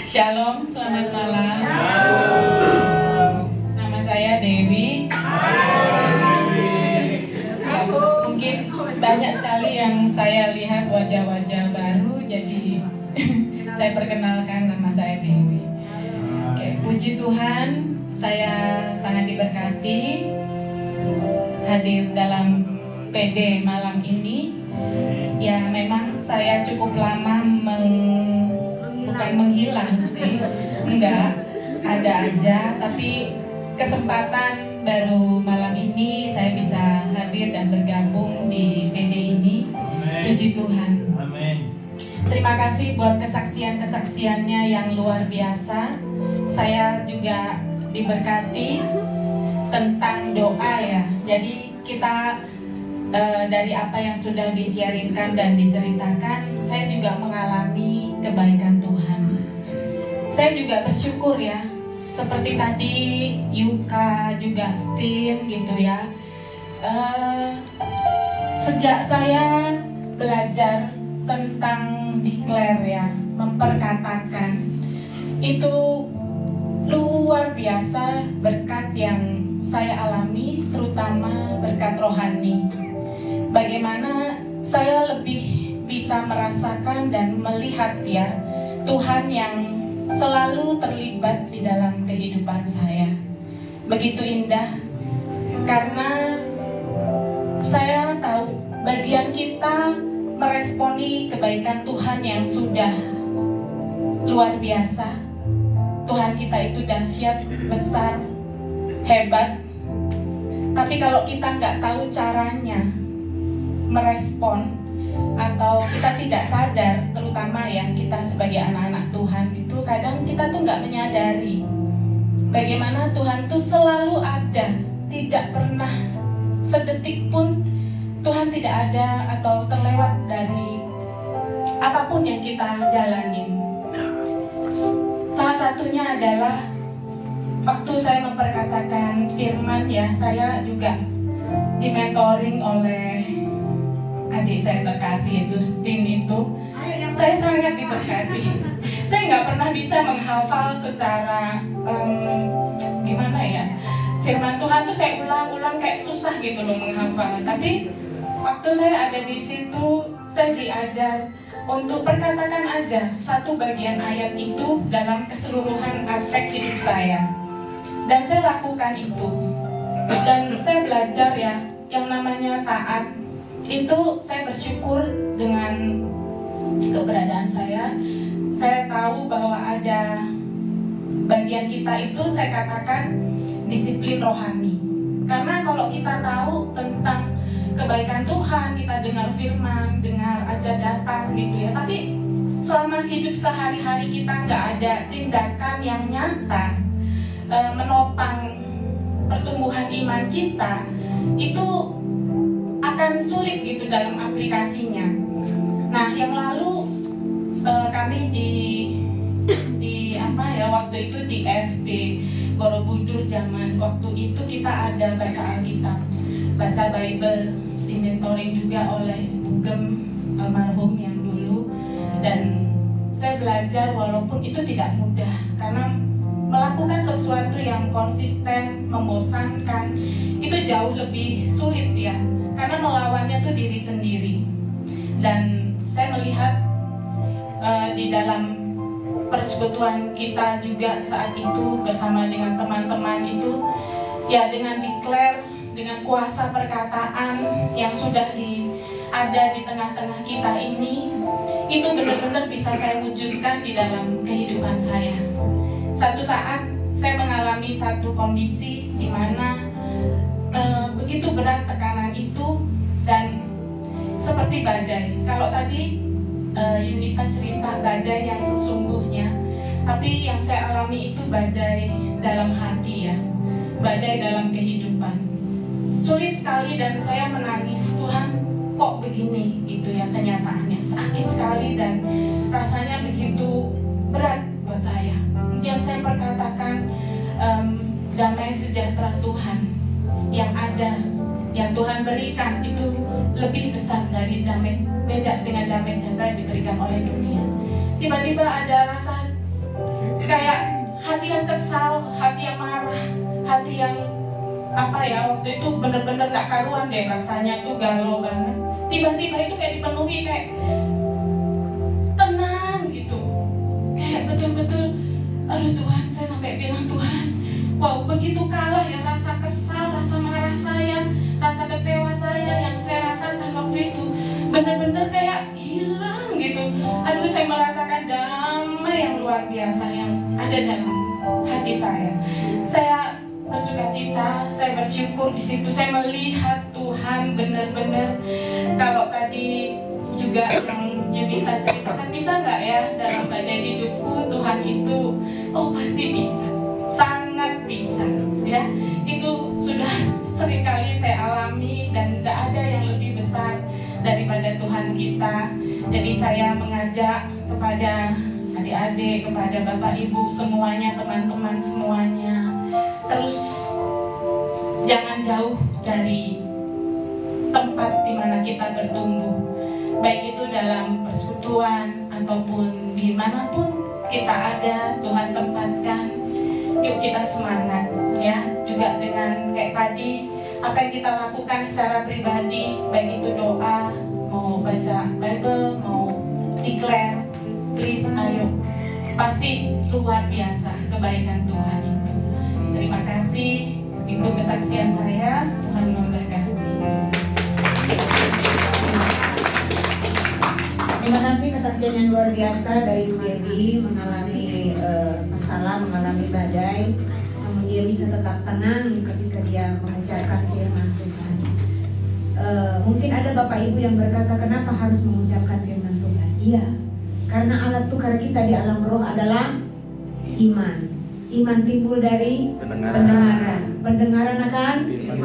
H: Shalom, selamat malam. Nama saya Dewi. Mungkin banyak sekali yang saya lihat wajah-wajah baru, jadi saya perkenalkan nama saya Dewi. Oke, puji Tuhan, saya sangat diberkati hadir dalam PD malam ini. Ya, memang saya cukup lama bukan menghilang sih, enggak, ada aja, tapi kesempatan baru malam ini saya bisa hadir dan bergabung di PD ini. Puji Tuhan. Terima kasih buat kesaksian-kesaksiannya yang luar biasa. Saya juga diberkati tentang doa ya. Jadi kita dari apa yang sudah disiarinkan dan diceritakan, saya juga mengalami kebaikan Tuhan. Saya juga bersyukur ya, seperti tadi Yuka juga Stin gitu ya. Sejak saya belajar tentang declare ya, memperkatakan, itu luar biasa berkat yang saya alami, terutama berkat rohani. Bagaimana saya lebih bisa merasakan dan melihat ya Tuhan yang selalu terlibat di dalam kehidupan saya. Begitu indah, karena saya tahu bagian kita meresponi kebaikan Tuhan yang sudah luar biasa. Tuhan kita itu dahsyat, besar, hebat. Tapi kalau kita nggak tahu caranya merespon, atau kita tidak sadar, terutama ya kita sebagai anak-anak Tuhan itu kadang kita tuh nggak menyadari bagaimana Tuhan tuh selalu ada, tidak pernah sedetik pun Tuhan tidak ada atau terlewat dari apapun yang kita jalanin. Salah satunya adalah waktu saya memperkatakan firman ya, saya juga dimentoring oleh adik saya terkasih itu Stin itu. Saya sangat diberkati. Saya nggak pernah bisa menghafal secara gimana ya, firman Tuhan tuh saya ulang-ulang kayak susah gitu loh menghafal. Tapi waktu saya ada di situ, saya diajar untuk perkatakan aja satu bagian ayat itu dalam keseluruhan aspek hidup saya. Dan saya lakukan itu. Dan saya belajar ya, yang namanya taat. Itu saya bersyukur dengan keberadaan saya. Saya tahu bahwa ada bagian kita itu saya katakan disiplin rohani. Karena kalau kita tahu tentang kebaikan Tuhan, kita dengar firman, dengar aja datang gitu ya, tapi selama hidup sehari-hari kita nggak ada tindakan yang nyata menopang pertumbuhan iman kita, itu akan sulit gitu dalam aplikasinya. Nah, yang lalu kami di apa ya, waktu itu di FB Borobudur, zaman waktu itu kita ada baca Alkitab, baca Bible, dimentoring juga oleh Bugem almarhum yang dulu. Dan saya belajar walaupun itu tidak mudah, karena melakukan sesuatu yang konsisten, membosankan, itu jauh lebih sulit ya, karena melawannya tuh diri sendiri. Dan saya melihat di dalam persekutuan kita juga saat itu bersama dengan teman-teman itu, ya dengan declare, dengan kuasa perkataan yang sudah ada di tengah-tengah kita ini, itu benar-benar bisa saya wujudkan di dalam kehidupan saya. Satu saat saya mengalami satu kondisi di mana begitu berat tekanan itu dan seperti badai. Kalau tadi Yunita cerita badai yang sesungguhnya, tapi yang saya alami itu badai dalam hati ya, badai dalam kehidupan. Sulit sekali dan saya menangis, Tuhan kok begini gitu ya kenyataannya, sakit sekali dan rasanya begitu berat buat saya. Yang saya perkatakan damai sejahtera Tuhan yang ada, yang Tuhan berikan itu lebih besar dari damai, beda dengan damai sejahtera yang diberikan oleh dunia. Tiba-tiba ada rasa kayak hati yang kesal, hati yang marah, hati yang waktu itu bener-bener gak karuan deh, rasanya tuh galau banget. Tiba-tiba itu kayak dipenuhi, kayak tenang gitu, kayak betul-betul aduh Tuhan, saya sampai bilang Tuhan, wow begitu kalah ya rasa kesal, rasa marah saya, rasa kecewa saya yang saya rasakan waktu itu, bener-bener kayak hilang gitu. Aduh, saya merasakan damai yang luar biasa yang ada dalam hati saya. Saya bersukacita, saya bersyukur di situ. Saya melihat Tuhan benar-benar. Kalau tadi juga yang Yunita ceritakan, bisa nggak ya dalam badai hidupku Tuhan itu, oh pasti bisa, sangat bisa ya. Itu sudah seringkali saya alami dan tidak ada yang lebih besar daripada Tuhan kita. Jadi saya mengajak kepada adik-adik, kepada Bapak Ibu semuanya, teman-teman semuanya, terus jangan jauh dari tempat di mana kita bertumbuh, baik itu dalam persekutuan ataupun dimanapun kita ada, Tuhan tempatkan. Yuk kita semangat ya, juga dengan kayak tadi apa yang kita lakukan secara pribadi, baik itu doa, mau baca Bible, mau declare, please ayo, pasti luar biasa kebaikan Tuhan itu. Terima kasih, itu kesaksian saya. Tuhan memberkati.
F: Terima kasih kesaksian yang luar biasa dari Ibu Dewi, mengalami masalah, mengalami badai, namun dia bisa tetap tenang ketika dia mengucapkan firman Tuhan. Mungkin ada Bapak Ibu yang berkata, kenapa harus mengucapkan firman Tuhan? Iya, karena alat tukar kita di alam roh adalah iman. Iman timbul dari pendengaran akan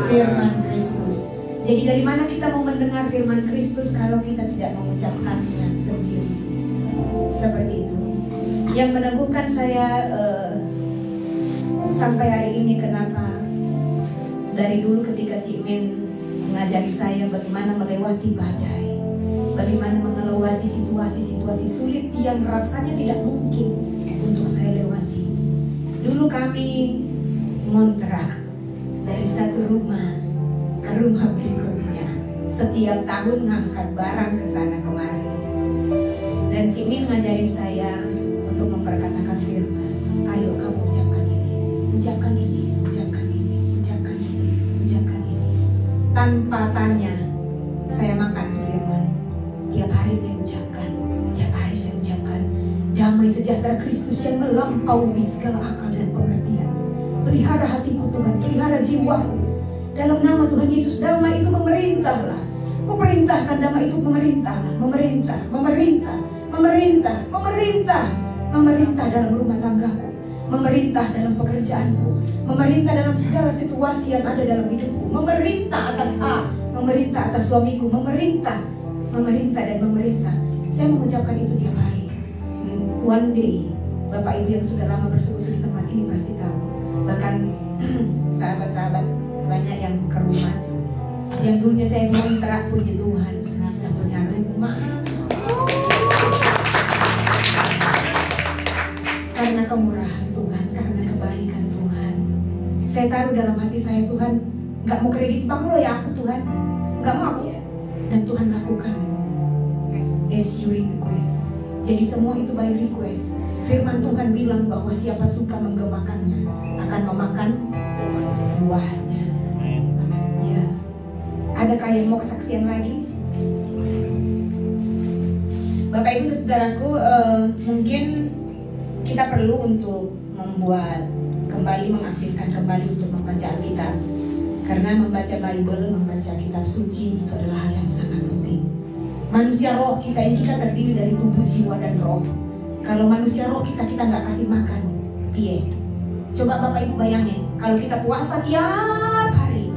F: firman Kristus. Jadi dari mana kita mau mendengar firman Kristus kalau kita tidak mengucapkannya sendiri? Seperti itu. Yang meneguhkan saya sampai hari ini, kenapa dari dulu ketika Cik Min mengajari saya bagaimana melewati badai, bagaimana melewati situasi-situasi sulit yang rasanya tidak mungkin untuk saya lewati. Dulu kami ngontrak dari satu rumah ke rumah berikutnya, setiap tahun ngangkat barang ke sana kemari. Dan Cik Min ngajarin saya untuk memperkatakan firman. Ayo kamu ucapkan ini, ucapkan ini, ucapkan ini, ucapkan ini, ucapkan ini. Tanpa tanya, saya makan tuh firman. Tiap hari saya ucapkan, tiap hari saya ucapkan. Damai sejahtera Kristus yang melampaui segala akal dan pengertian. Pelihara hatiku Tuhan, pelihara jiwaku. Dalam nama Tuhan Yesus, damai itu memerintahlah. Kuperintahkan damai itu memerintahlah. Memerintah, memerintah, memerintah, memerintah. Memerintah dalam rumah tanggaku, memerintah dalam pekerjaanku, memerintah dalam segala situasi yang ada dalam hidupku, memerintah atas memerintah atas suamiku, memerintah, memerintah dan memerintah. Saya mengucapkan itu tiap hari. One day, Bapak Ibu yang sudah lama bersekutu di tempat ini pasti tahu. Bahkan sahabat-sahabat banyak yang ke rumah, yang dulunya saya ngontrak, puji Tuhan bisa punya rumah. Karena kemurahan Tuhan, karena kebaikan Tuhan. Saya taruh dalam hati saya, Tuhan gak mau kredit bank lo ya aku Tuhan, gak mau aku. Dan Tuhan lakukan. as you request. Jadi semua itu by request. Firman Tuhan bilang bahwa siapa suka menggemakannya akan memakan buahnya. Ya. Adakah yang mau kesaksian lagi? Bapak Ibu saudaraku, mungkin kita perlu untuk membuat kembali, mengaktifkan kembali untuk membaca Alkitab. Karena membaca Bible, membaca kitab suci itu adalah hal yang sangat penting. Manusia roh kita ini, kita terdiri dari tubuh, jiwa, dan roh. Kalau manusia roh kita nggak kasih makan, piye? Coba Bapak Ibu bayangin, kalau kita puasa tiap hari,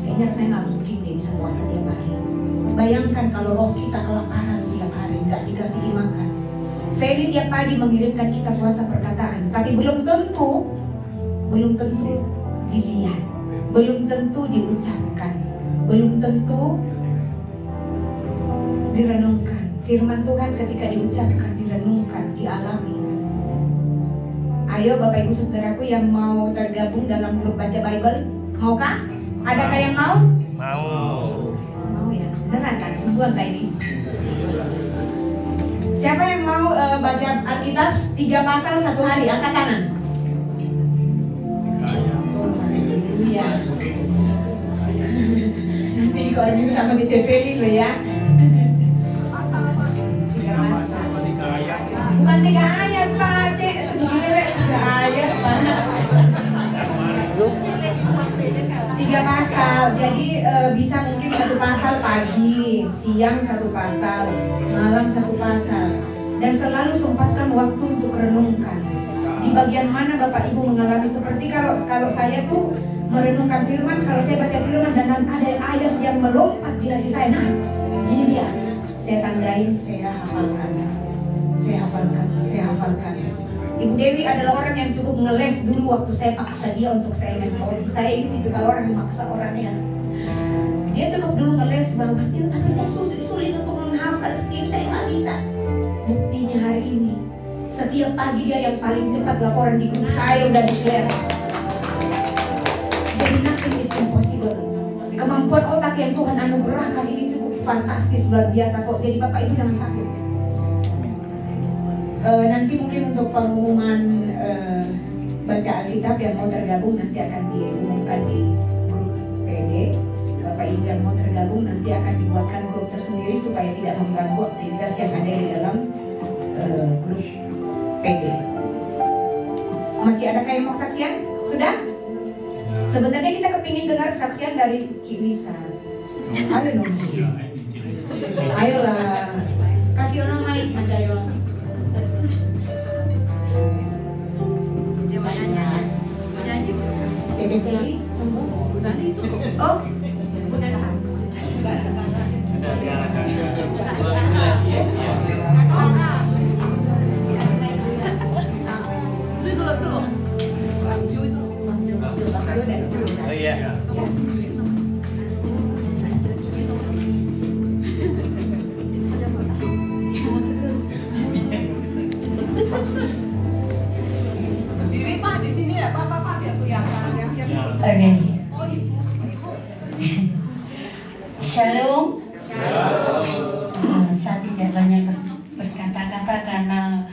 F: kayaknya rasanya nggak mungkin dia bisa puasa tiap hari. Bayangkan kalau roh kita kelaparan tiap hari, nggak dikasih makan. Feli tiap pagi mengirimkan kita puasa perkataan, tapi belum tentu dilihat, belum tentu diucapkan, belum tentu direnungkan. Firman Tuhan ketika diucapkan, direnungkan, dialami. Ayo Bapak Ibu saudaraku yang mau tergabung dalam grup baca Bible, maukah? Adakah yang mau? Mau ya, beneran kan? Sungguhan tak ini? Siapa yang mau baca Alkitab 3 pasal 1 hari? Angkat tangan. Iya. Nanti dikoordinir sama Teacher Feli lo ya. 3 pasal. Bukan 3 ayat Pak, Cek. Segini 3 ayat Pak. 3 pasal. Jadi bisa mungkin 1 pasal pagi, siang 1 pasal, malam 1 pasal. Dan selalu sempatkan waktu untuk renungkan. Di bagian mana Bapak Ibu mengalami seperti kalau saya tuh merenungkan firman, kalau saya baca firman dan ada ayat yang melompat di hati saya, nah ini dia, saya tandain, saya hafalkan. Ibu Dewi adalah orang yang cukup ngeles dulu waktu saya paksa dia untuk saya mentoring. Saya ini tipikal orang yang maksa orangnya. Dia cukup dulu ngeles bahwa skill, tapi saya sulit untuk menghafal skill, saya nggak bisa. Buktinya hari ini, setiap pagi dia yang paling cepat laporan di grup, saya udah declare. Jadi nothing is impossible. Kemampuan otak yang Tuhan anugerahkan ini cukup fantastis, luar biasa kok. Jadi Bapak Ibu jangan takut. Nanti mungkin untuk pengumuman baca Alkitab yang mau tergabung nanti akan diumumkan di grup PD. Bapak Ibu yang mau tergabung nanti akan dibuatkan grup tersendiri supaya tidak mengganggu aktivitas yang ada di dalam grup PD. Masih adakah yang mau kesaksian? Sudah? Sebenarnya kita kepingin dengar kesaksian dari Cik Lisa. Ayo dong Cik. Ayolah. Kasih orang mic Mas Ayo. Cik Feli. Oh.
E: Oh iya.
I: Diri Pak di sini ya Pak biar kelihatan.
J: Oke. Shalom. Saya tidak banyak berkata-kata karena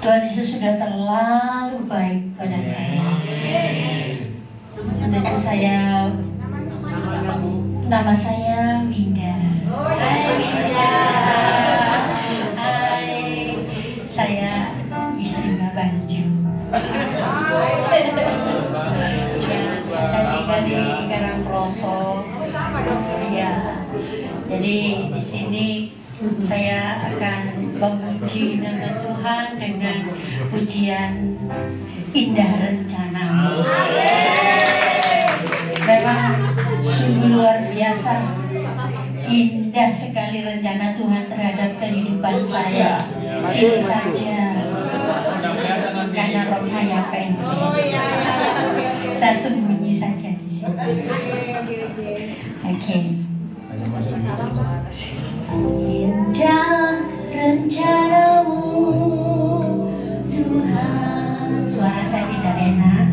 J: Tuhan Yesus sudah terlalu baik pada saya. Untuk itu nama saya Winda. Hai Winda. Hai. Saya istrinya Banju. Saya tinggal di Karangploso. Ya. Jadi di sini saya akan memuji nama Tuhan dengan pujian Indah Rencanamu. Memang sungguh luar biasa, indah sekali rencana Tuhan terhadap kehidupan saya. Sini saja, karena rok saya pendek. Saya sembunyi saja di sini. Oke. Indah rencanamu Tuhan. Suara saya tidak enak,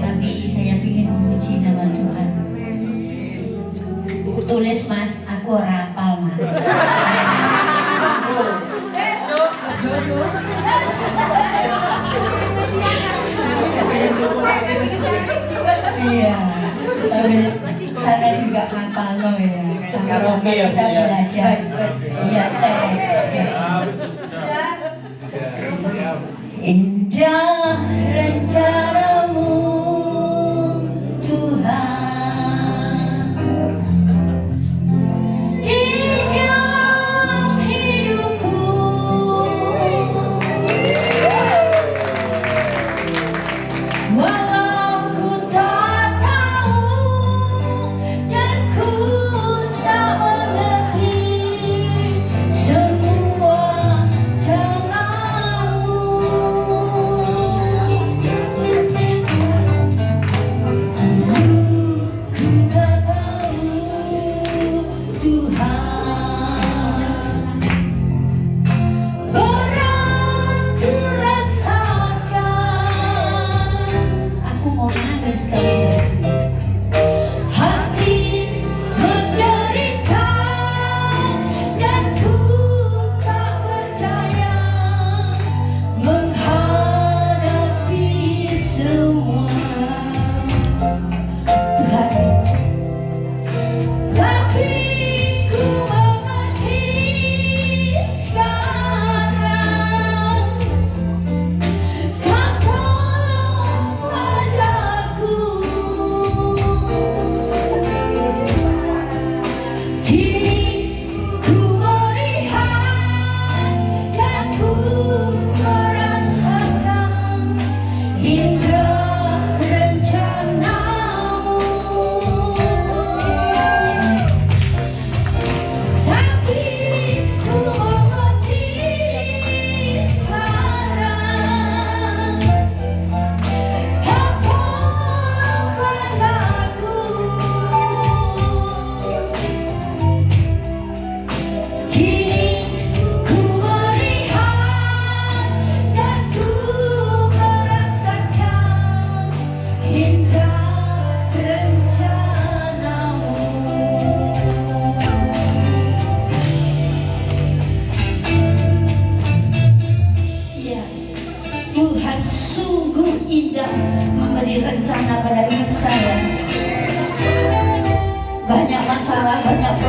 J: tapi saya ingin memuji nama Tuhan. Tulis Mas, aku rapal Mas.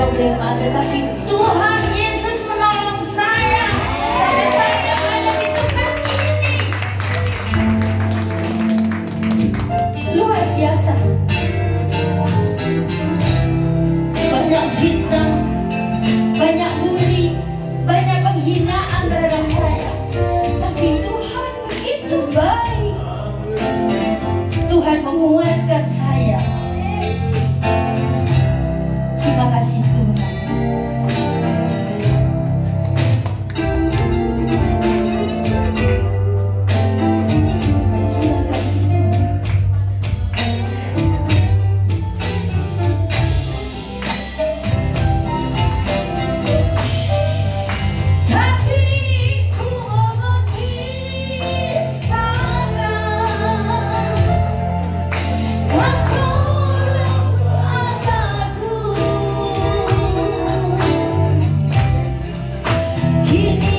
J: problema, tetapi Tuhan Yesus menolong saya sampai saya ada di tempat ini. Luar biasa. Banyak fitnah, banyak bully, banyak penghinaan terhadap saya, tapi Tuhan begitu baik. Tuhan menguatkan saya. Terima kasih Tuhan. Terima kasih Tuhan. Tapi ku mengerti sekarang, Kau tolong padaku. Kini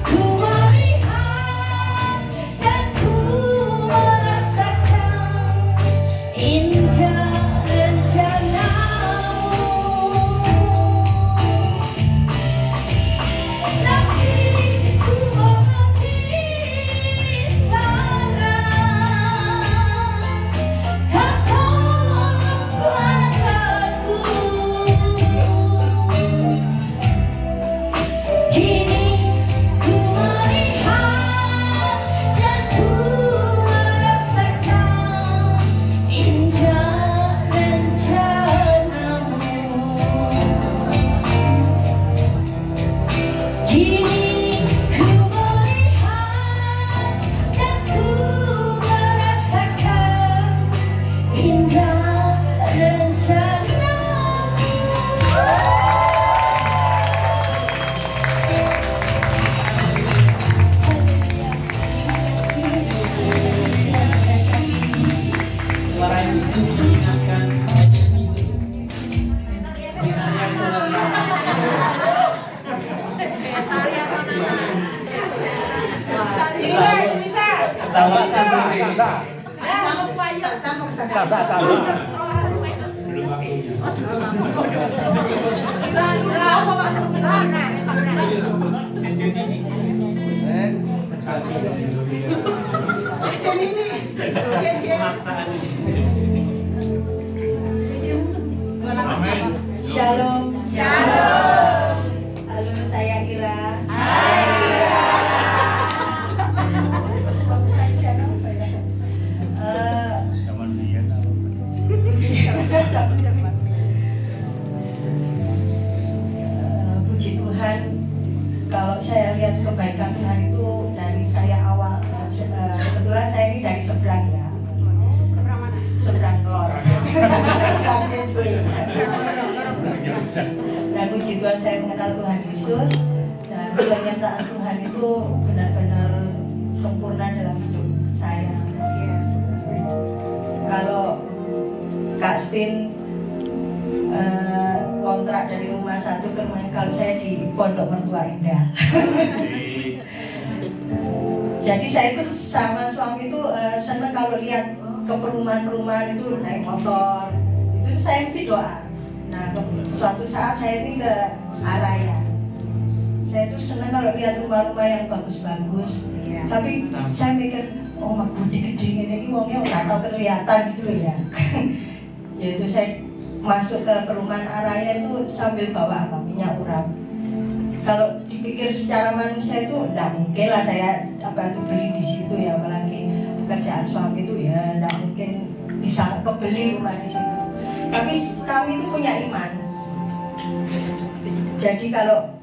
J: ku melihat dan ku merasakan indah rencanamu. Tapi ku mengerti sekarang, Kau tolong padaku. Kini ku melihat dan ku merasakan indah rencanamu. Kini ku melihat dan ku merasakan indah rencanamu. Haleluya.
B: Suara yang itu mengingatkan penyanyi itu. Penyanyi suara ketawa sendiri.
D: Shalom. Shalom. Halo, saya Ira. Hai Ira. Puji Tuhan, kalau saya lihat kebaikan Tuhan itu dari saya awal, kebetulan saya ini dari seberang ya.
A: Seberang mana?
D: Seberang Lor. Dan puji Tuhan saya mengenal Tuhan Yesus, dan penyertaan Tuhan itu benar-benar sempurna dalam hidup saya. Kalau Kak Stin kontrak dari rumah satu ke rumah, kalau saya di Pondok Mertua Indah. Jadi saya itu sama suami itu seneng kalau lihat ke perumahan-perumahan itu naik motor, itu saya mesti doa. Nah, suatu saat saya ini ke Araya, saya itu seneng kalau lihat rumah-rumah yang bagus-bagus. Tapi saya mikir, oh mak gede-gede ini wongnya nggak tahu kelihatan gitu loh ya. Yaitu saya masuk ke perumahan Araya itu sambil bawa minyak urap. Kalau dipikir secara manusia itu enggak mungkin lah saya beli di situ ya, apalagi pekerjaan suami itu ya enggak mungkin bisa kebeli rumah di situ. Tapi kami itu punya iman. Jadi kalau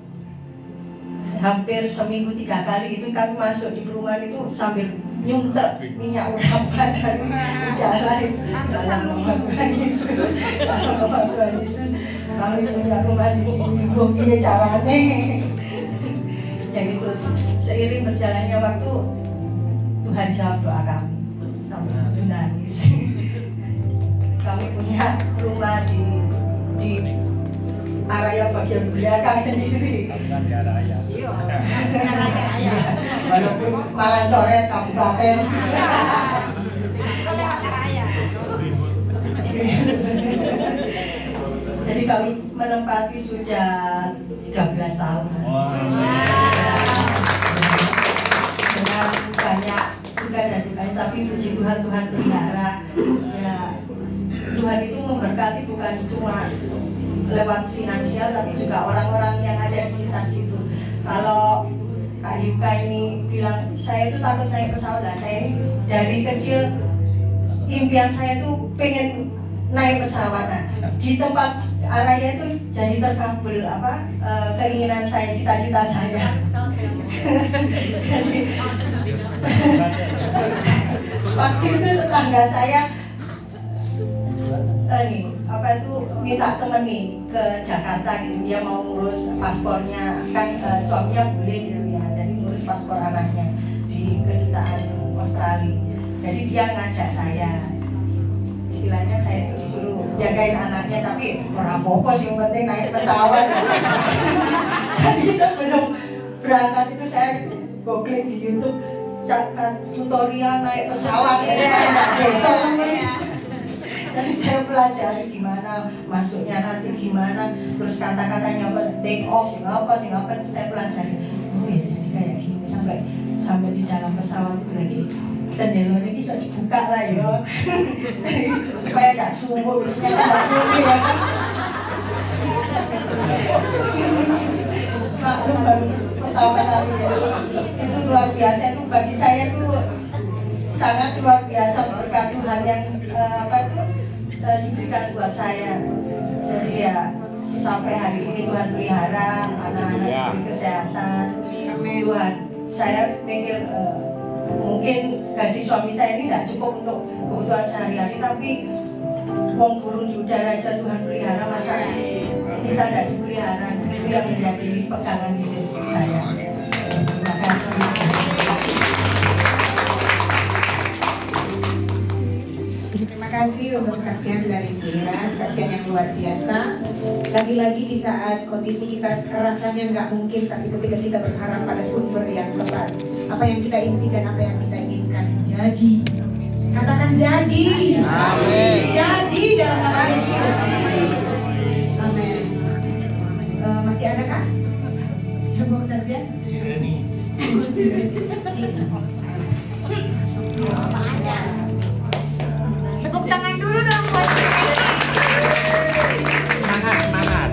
D: hampir seminggu 3 kali itu kami masuk di perumahan itu sambil nyuntek minyak urapan di jalan itu. Dalam nama Tuhan Yesus, dalam nama Tuhan Yesus, kami punya rumah di sini. Bagaimana caranya? Ya gitu. Seiring berjalannya waktu, Tuhan jawab doa kami sampai begitu nangis. Kami punya rumah di area bagian belakang sendiri. Iya. Walaupun malah coret kabupaten. Jadi kami
J: menempati sudah 13 tahun. Dengan banyak suka dan dukanya, tapi puji Tuhan, Tuhan pelihara. Ya, Tuhan itu memberkati bukan cuma lewat finansial, tapi juga orang-orang yang ada di sekitar situ. Kalau Kak Yuka ini bilang, saya itu takut naik pesawat lah. Saya ini dari kecil impian saya tuh pengen naik pesawat. Nah, di tempat arahnya itu jadi terkabul keinginan saya, cita-cita saya. Waktu itu tetangga saya minta temen nih ke Jakarta gitu, dia mau ngurus paspornya, kan suaminya boleh gitu ya, jadi ngurus paspor anaknya di kedutaan Australia. Jadi dia ngajak saya, istilahnya saya disuruh jagain anaknya, tapi orang apa sih, yang penting naik pesawat. Jadi sebelum berangkat itu saya googling di YouTube tutorial naik pesawat ya, besok. Jadi saya pelajari gimana masuknya nanti gimana, terus kata-katanya apa, take off sih apa itu saya pelajari. Oh ya, jadi kayak gini sampai di dalam pesawat itu lagi jendela ini bisa dibuka lah ya, supaya nggak sumbu gitu ya. Maklum baru pertama kali ya. Itu luar biasa, itu bagi saya itu sangat luar biasa berkat Tuhan yang diberikan buat saya. Jadi ya sampai hari ini Tuhan pelihara, anak-anak diberi kesehatan. Tuhan, saya pikir mungkin gaji suami saya ini tidak cukup untuk kebutuhan sehari-hari, tapi uang turun di udara aja Tuhan pelihara, masa kita tidak dipelihara. Itu yang menjadi pegangan hidup saya. Terima kasih.
F: Terima kasih untuk kesaksian dari Mira, kesaksian yang luar biasa. Lagi-lagi di saat kondisi kita rasanya nggak mungkin, tapi ketika kita berharap pada sumber yang tepat, apa yang kita impikan, apa yang kita inginkan jadi. Katakan jadi. Amin. Jadi dalam nama Yesus. Amin. Masih ada kah yang mau kesaksian? Apa aja? Tepuk tangan dulu dong buat
G: semangat.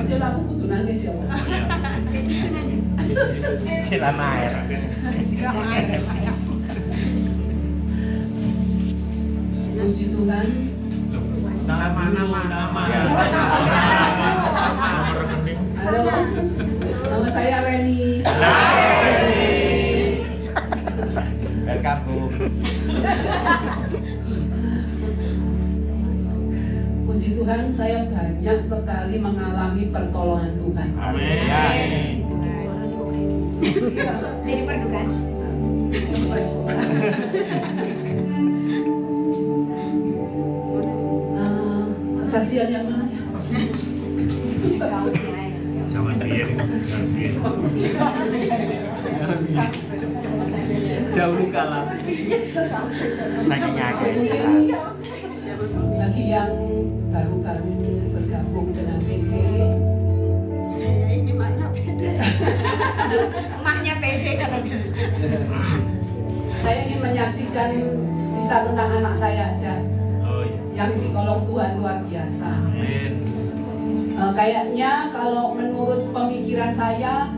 I: Udah aku butuh nangis ya.
G: Silam air.
I: Puji Tuhan.
G: Nama.
I: Halo, nama saya Reni.
G: Welcome Bu.
I: Puji Tuhan, saya banyak sekali mengalami pertolongan Tuhan.
G: Amin.
F: jadi perdukan.
I: Kesaksian yang mana ya?
G: Jangan dia. Jauh kalah. Saking
I: Mungkin bagi yang baru-baru bergabung dengan PD,
F: Ini maknya pede. Maknya pede kalau
I: saya ingin menyaksikan kisah tentang anak saya aja.
G: Oh iya.
I: Yang ditolong Tuhan luar biasa.
G: Amin.
I: Kayaknya kalau menurut pemikiran saya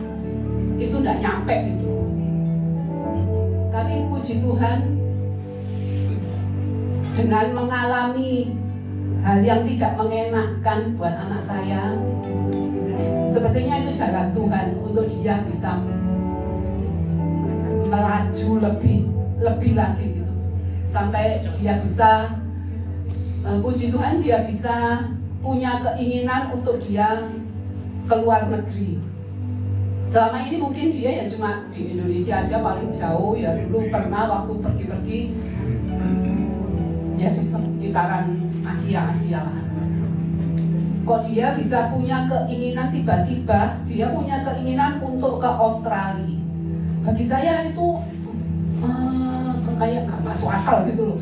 I: itu tidak nyampe gitu. Tapi puji Tuhan, dengan mengalami hal yang tidak mengenakan buat anak saya, sepertinya itu jalan Tuhan untuk dia bisa melaju lebih lagi gitu, sampai dia bisa, puji Tuhan, dia bisa punya keinginan untuk dia keluar negeri. Selama ini mungkin dia ya cuma di Indonesia aja paling jauh, ya dulu pernah waktu pergi-pergi ya di sekitaran Asia lah. Kok dia bisa punya keinginan, tiba-tiba dia punya keinginan untuk ke Australia. Bagi saya itu kayak gak masuk akal gitu loh.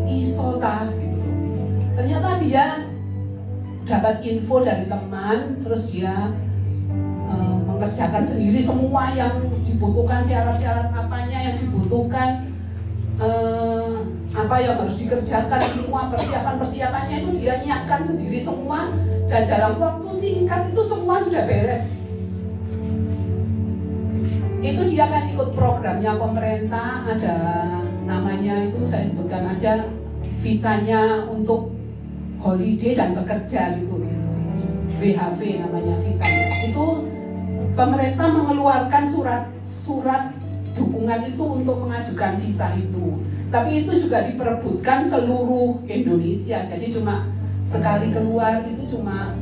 I: Iso ta gitu. Ternyata dia dapat info dari teman, terus dia mengerjakan sendiri semua yang dibutuhkan, syarat-syarat apanya yang dibutuhkan, apa yang harus dikerjakan, semua persiapan-persiapannya itu dia nyiapkan sendiri semua, dan dalam waktu singkat itu semua sudah beres. Itu dia kan ikut programnya pemerintah, ada namanya itu saya sebutkan aja, visanya untuk holiday dan bekerja gitu, WHV namanya visanya. Itu pemerintah mengeluarkan surat dukungan itu untuk mengajukan visa itu. Tapi itu juga diperebutkan seluruh Indonesia. Jadi cuma sekali keluar itu cuma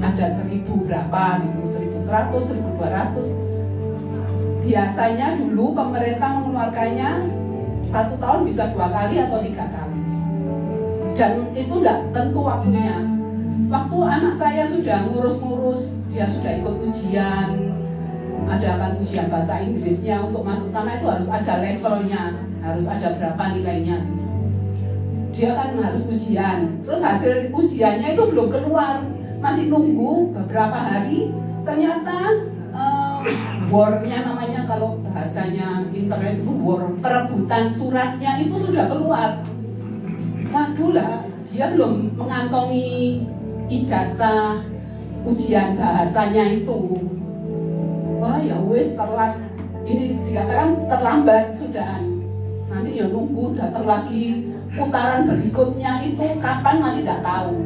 I: ada 1.000 berapa gitu, 1.100, 1.200. Biasanya dulu pemerintah mengeluarkannya 1 tahun bisa 2 kali atau 3 kali. Dan itu tidak tentu waktunya. Waktu anak saya sudah ngurus-ngurus, dia sudah ikut ujian, ada kan ujian bahasa Inggrisnya, untuk masuk sana itu harus ada levelnya, harus ada berapa nilainya gitu. Dia kan harus ujian, terus hasil ujiannya itu belum keluar, masih nunggu beberapa hari, ternyata war-nya namanya, kalau bahasanya internet itu war, perebutan suratnya itu sudah keluar. Waduh lah, dia belum mengantongi ijazah ujian bahasanya itu. Wah ya wes telat, ini dikatakan terlambat sudah. Nanti ya nunggu datang lagi putaran berikutnya itu kapan masih tidak tahu.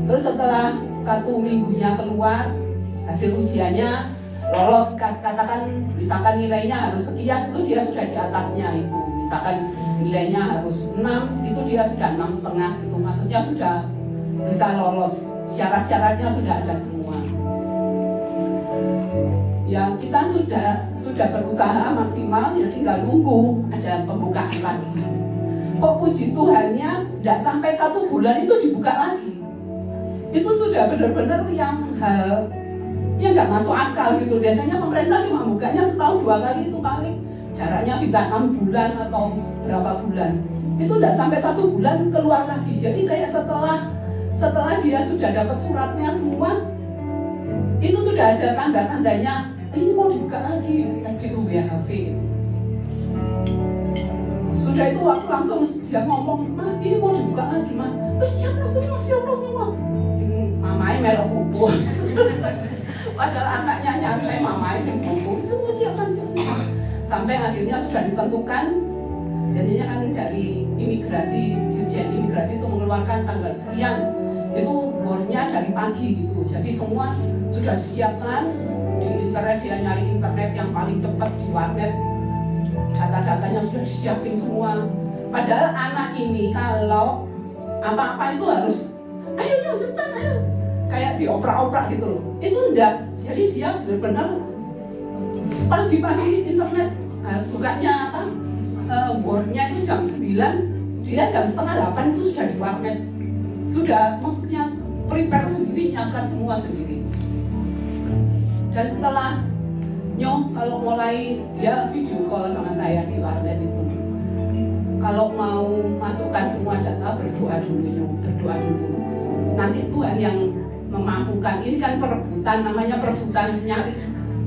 I: Terus setelah 1 minggunya keluar hasil ujiannya lolos, katakan misalkan nilainya harus sekian, itu dia sudah di atasnya itu. Misalkan nilainya harus 6, itu dia sudah 6,5 itu, maksudnya sudah bisa lolos, syarat-syaratnya sudah ada semua. Ya kita sudah berusaha maksimal, ya tinggal nunggu ada pembukaan lagi. Kok puji Tuhannya tidak sampai 1 bulan itu dibuka lagi. Itu sudah benar-benar yang hal yang nggak masuk akal gitu. Biasanya pemerintah cuma bukanya setahun 2 kali, itu paling jaraknya bisa 6 bulan atau berapa bulan. Itu tidak sampai 1 bulan keluar lagi. Jadi kayak setelah dia sudah dapat suratnya semua, itu sudah ada tanda-tandanya ini mau dibuka lagi SDU WHV gitu. Sudah itu aku langsung dia ngomong, "Mah, ini mau dibuka lagi, Mah." Siap semua. Sing mamai melok kupu. Padahal anaknya nyantai, mamai sing kupu. Semua siapkan. Sampai akhirnya sudah ditentukan. Jadinya kan dari Dirjen Imigrasi itu mengeluarkan tanggal sekian. Itu bornya dari pagi gitu. Jadi semua sudah disiapkan. Di internet dia nyari internet yang paling cepat di warnet. Data-datanya sudah disiapin semua. Padahal anak ini kalau apa-apa itu harus ayo cepetan ayo, kayak dioprak-oprak gitu loh. Itu enggak. Jadi dia benar-benar pagi-pagi internet bukanya apa, wordnya itu jam 9, dia jam setengah 8 itu sudah di warnet, sudah maksudnya prepare sendiri, nyiapkan semua sendiri. Dan setelah kalau mulai dia video call sama saya di warnet itu, kalau mau masukkan semua data berdoa dulu. Nanti Tuhan yang memampukan. Ini kan perebutan, namanya perebutan nyari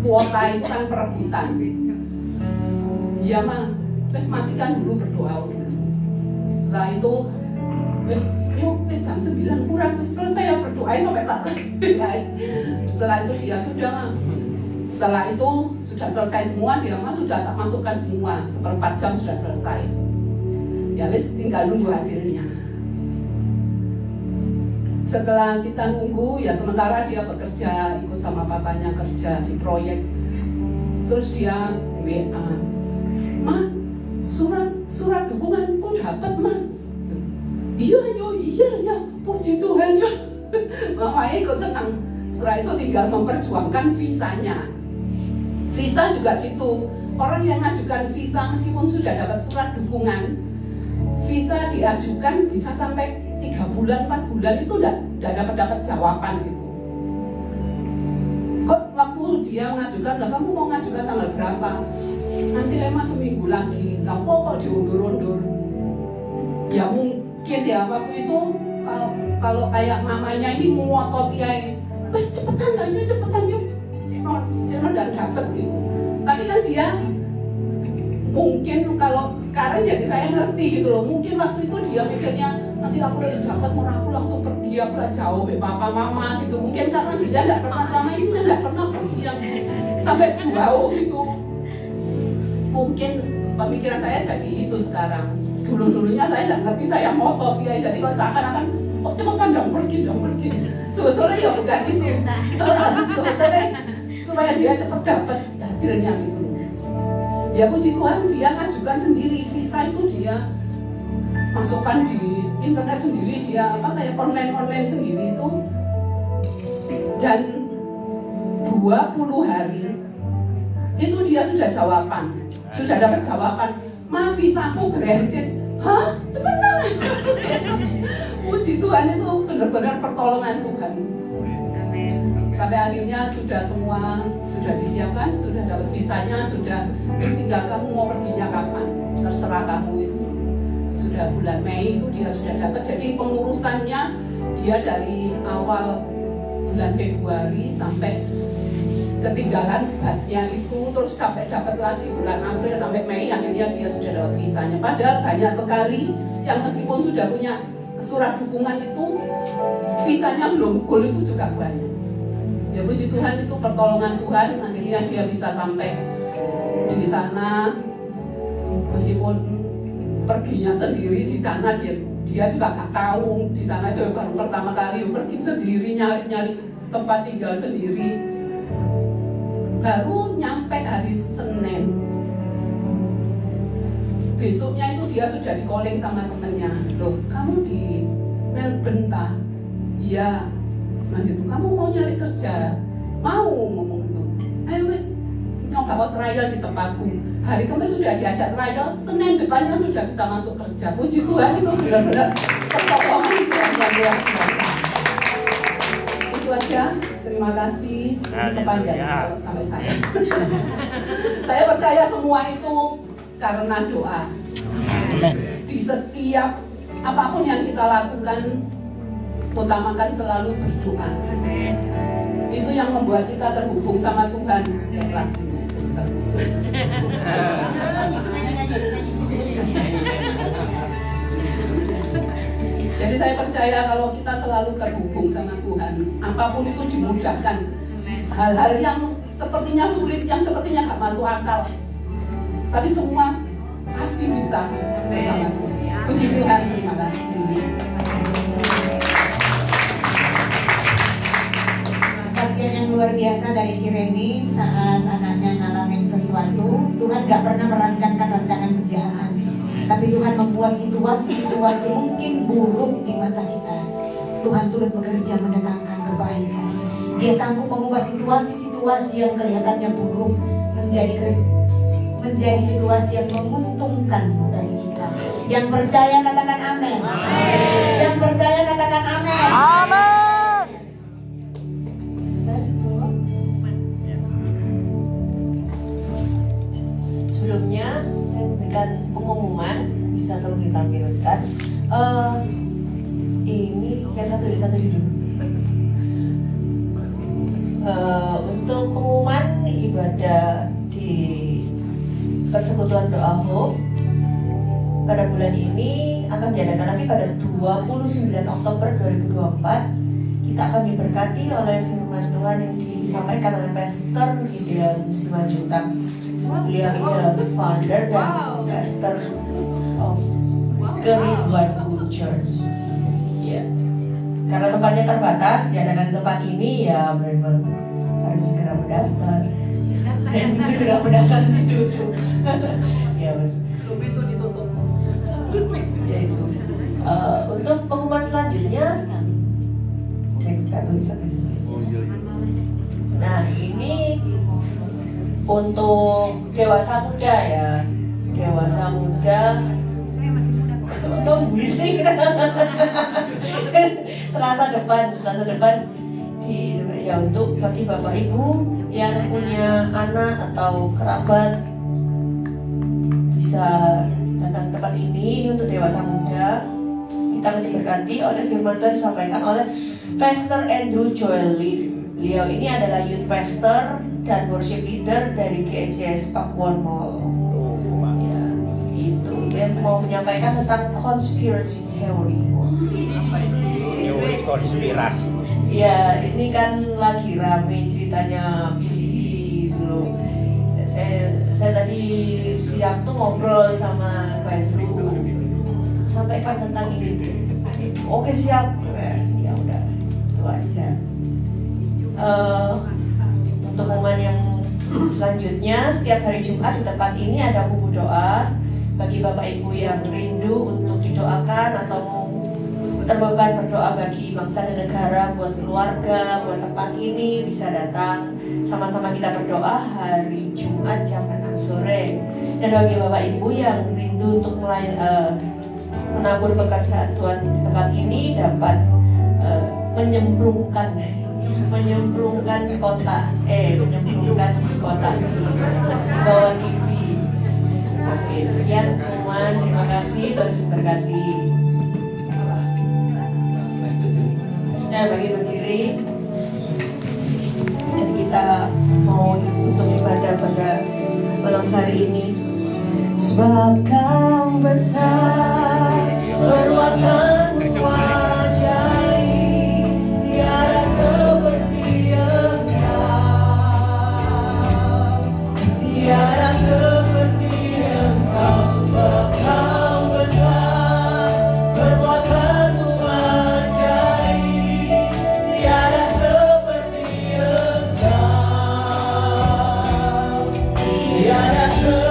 I: kuota itu kan perebutan. Iya mah, terus matikan dulu, berdoa dulu. Setelah itu, wes jam 9 kurang, selesai ya berdoa sampai tak. Setelah itu dia sudah mah. Setelah itu sudah selesai semua, dia mah sudah tak masukkan semua, 1/4 jam sudah selesai. Ya wis tinggal nunggu hasilnya. Setelah kita nunggu, ya sementara dia bekerja, ikut sama papanya kerja di proyek. Terus dia WA, "Ma, surat dukunganku dapat, Ma." Iya, puji Tuhan ya. Mamanya ikut senang. Setelah itu tinggal memperjuangkan visanya. Visa juga gitu. Orang yang ngajukan visa meskipun sudah dapat surat dukungan, visa diajukan bisa sampai 3 bulan, 4 bulan itu udah dapat jawaban gitu. Kok waktu dia mengajukan, lah kamu mau ngajukan tanggal berapa? Nanti emang seminggu lagi. Lah kok diundur-undur? Ya mungkin ya waktu itu kalau kayak mamanya ini ngotot kiai, wes cepetan yuk, Cino dan dapet gitu. Tapi kan dia mungkin kalau sekarang jadi saya ngerti gitu loh. Mungkin waktu itu dia mikirnya nanti aku harus dapat mau aku langsung pergi, aku lah jauh sama papa mama gitu. Mungkin karena dia nggak pernah selama ini nggak pernah pergi yang sampai jauh gitu. Mungkin pemikiran saya jadi itu sekarang. Dulunya saya nggak ngerti, saya motot ya. Jadi kalau seakan-akan oh cepetan dong pergi. Sebetulnya ya bukan gitu. Sebetulnya supaya dia cepat dapat hasilnya gitu. Ya puji Tuhan dia ngajukan sendiri, visa itu dia masukkan di internet sendiri, dia apa kayak online sendiri itu. Dan 20 hari itu dia sudah jawaban, sudah dapat jawaban. Maaf, visaku granted. Hah? Benar? Puji Tuhan, itu benar-benar pertolongan Tuhan. Sampai akhirnya sudah semua sudah disiapkan, sudah dapat visanya, sudah tinggal kamu mau perginya kapan, terserah kamu itu. Sudah bulan Mei itu dia sudah dapat. Jadi pengurusannya dia dari awal bulan Februari sampai ketinggalan batnya itu, terus sampai dapat lagi bulan April sampai Mei, akhirnya dia sudah dapat visanya. Padahal banyak sekali yang meskipun sudah punya surat dukungan itu visanya belum goal, itu juga banyak. Ya puji Tuhan, itu pertolongan Tuhan, akhirnya dia bisa sampai di sana. Meskipun perginya sendiri di sana, dia juga gak tahu di sana itu baru pertama kali pergi sendiri, nyari tempat tinggal sendiri. Baru nyampe hari Senin, besoknya itu dia sudah di-calling sama temennya. Loh, kamu di Melbourne tak? Iya. Nah gitu, kamu mau nyari kerja? Mau, ngomong gitu. Ayo wes, nyoba trial di tempatku. Hari Kamis sudah diajak trial, Senin depannya sudah bisa masuk kerja. Puji Tuhan, itu benar-benar pertolongan Tuhan yang luar biasa. Itu aja, terima kasih. Kepanjangan kalau sampai saya. Saya percaya semua itu karena doa. Di setiap apapun yang kita lakukan, utamakan selalu berdoa. Itu yang membuat kita terhubung sama Tuhan. Kayak lagu. Jadi saya percaya kalau kita selalu terhubung sama Tuhan, apapun itu dimudahkan. Hal-hal yang sepertinya sulit, yang sepertinya gak masuk akal, tapi semua pasti bisa bersama Tuhan. Puji Tuhan, terima kasih.
F: Saksian yang luar biasa dari Cireni saat anaknya ngalamin sesuatu. Tuhan gak pernah merancangkan rancangan kejahatan, tapi Tuhan membuat situasi-situasi mungkin buruk di mata kita. Tuhan turut bekerja mendatangkan kebaikan. Dia sanggup mengubah situasi-situasi yang kelihatannya buruk menjadi situasi yang menguntungkan bagi kita. Yang percaya katakan amin. Yang percaya katakan amin.
J: Sebelumnya saya memberikan pengumuman, bisa tolong ditampilkan. Ini yang satu dulu. Untuk pengumuman ibadah di Persekutuan Doa Hope pada bulan ini akan diadakan lagi pada 29 Oktober 2024. Kita akan diberkati oleh firman Tuhan yang disampaikan oleh Pastor Gideon Simanjuntak. Beliau ini adalah founder dan pastor of Kerinduanku Church. Ya, karena tempatnya terbatas, diadakan di tempat ini ya memang harus segera mendaftar dan segera mendaftar ditutup. Ya mas.
I: Itu ditutup.
J: Ya itu. Untuk pengumuman selanjutnya, satu. Nah ini untuk dewasa muda ya, dewasa muda. Selasa depan di ya untuk bagi bapak ibu yang punya anak atau kerabat bisa datang ke tempat ini untuk dewasa muda. Kita
K: Kita akan diberkati oleh firman Tuhan disampaikan oleh Pastor Andrew Joel Lim. Beliau ini adalah youth pastor dan worship leader dari GEJS Pakuan Mall. Ya, itu dia mau menyampaikan tentang conspiracy theory.
G: Teori konspirasi.
K: Ya, ini kan lagi rame ceritanya Billy itu loh. Saya tadi siang tuh ngobrol sama Andrew, sampaikan tentang ini. Oke siap, ya udah itu aja. Untuk momen yang selanjutnya, setiap hari Jumat di tempat ini ada buku doa bagi Bapak Ibu yang rindu untuk didoakan atau terbeban berdoa bagi bangsa dan negara, buat keluarga, buat tempat ini, bisa datang sama-sama kita berdoa hari Jumat jam 6 sore. Dan bagi Bapak Ibu yang rindu untuk menabur pekerjaan Tuhan di tempat ini, dapat menyemplungkan di kotak di bawah TV. Oke, sekian pengumuman. Terima kasih, Tuhan Yesus berkati. Nah, bagi berdiri, dan kita mau untuk ibadah pada malam hari ini. Sebab Kau besar, perbuatanmu ajaib, tiada seperti Engkau, tiada seperti Engkau. Sebab Kau besar, perbuatanmu ajaib, tiada seperti Engkau, tiada seperti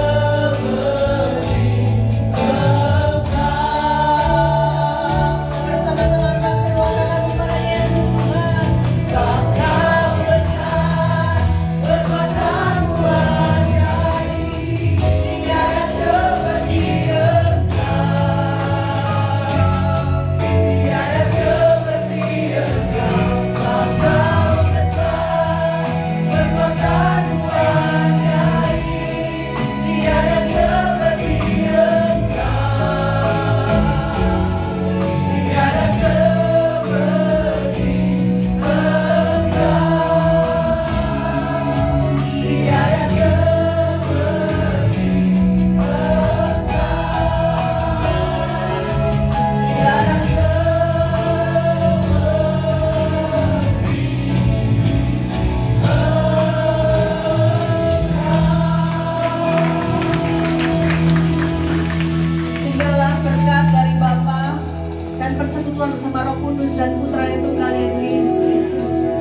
K: persekutuan bersama Roh Kudus dan Putra yang tunggal yaitu Yesus Kristus.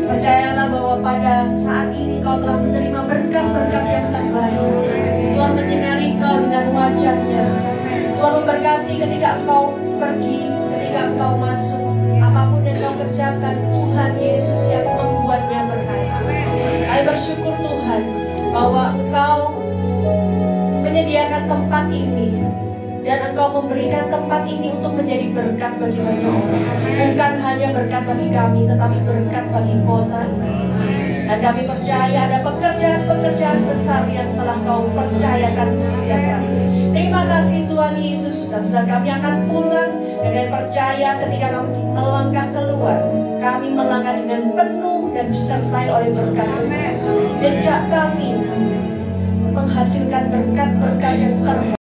K: Percayalah bahwa pada saat ini kau telah menerima berkat-berkat yang terbaik. Tuhan menyinari kau dengan wajah-Nya. Tuhan memberkati ketika engkau pergi, ketika engkau masuk. Apapun yang kau kerjakan, Tuhan Yesus yang membuatnya berhasil. Kami bersyukur Tuhan bahwa Engkau menyediakan tempat ini, dan Engkau memberikan tempat ini untuk menjadi berkat bagi banyak orang. Bukan hanya berkat bagi kami, tetapi berkat bagi kota ini. Dan kami percaya ada pekerjaan-pekerjaan besar yang telah Kau percayakan untuk setiap kami. Terima kasih Tuhan Yesus. Dan saat kami akan pulang, dan kami percaya ketika kami melangkah keluar, kami melangkah dengan penuh dan disertai oleh berkat Tuhan. Jejak kami menghasilkan berkat-berkat yang terbaik.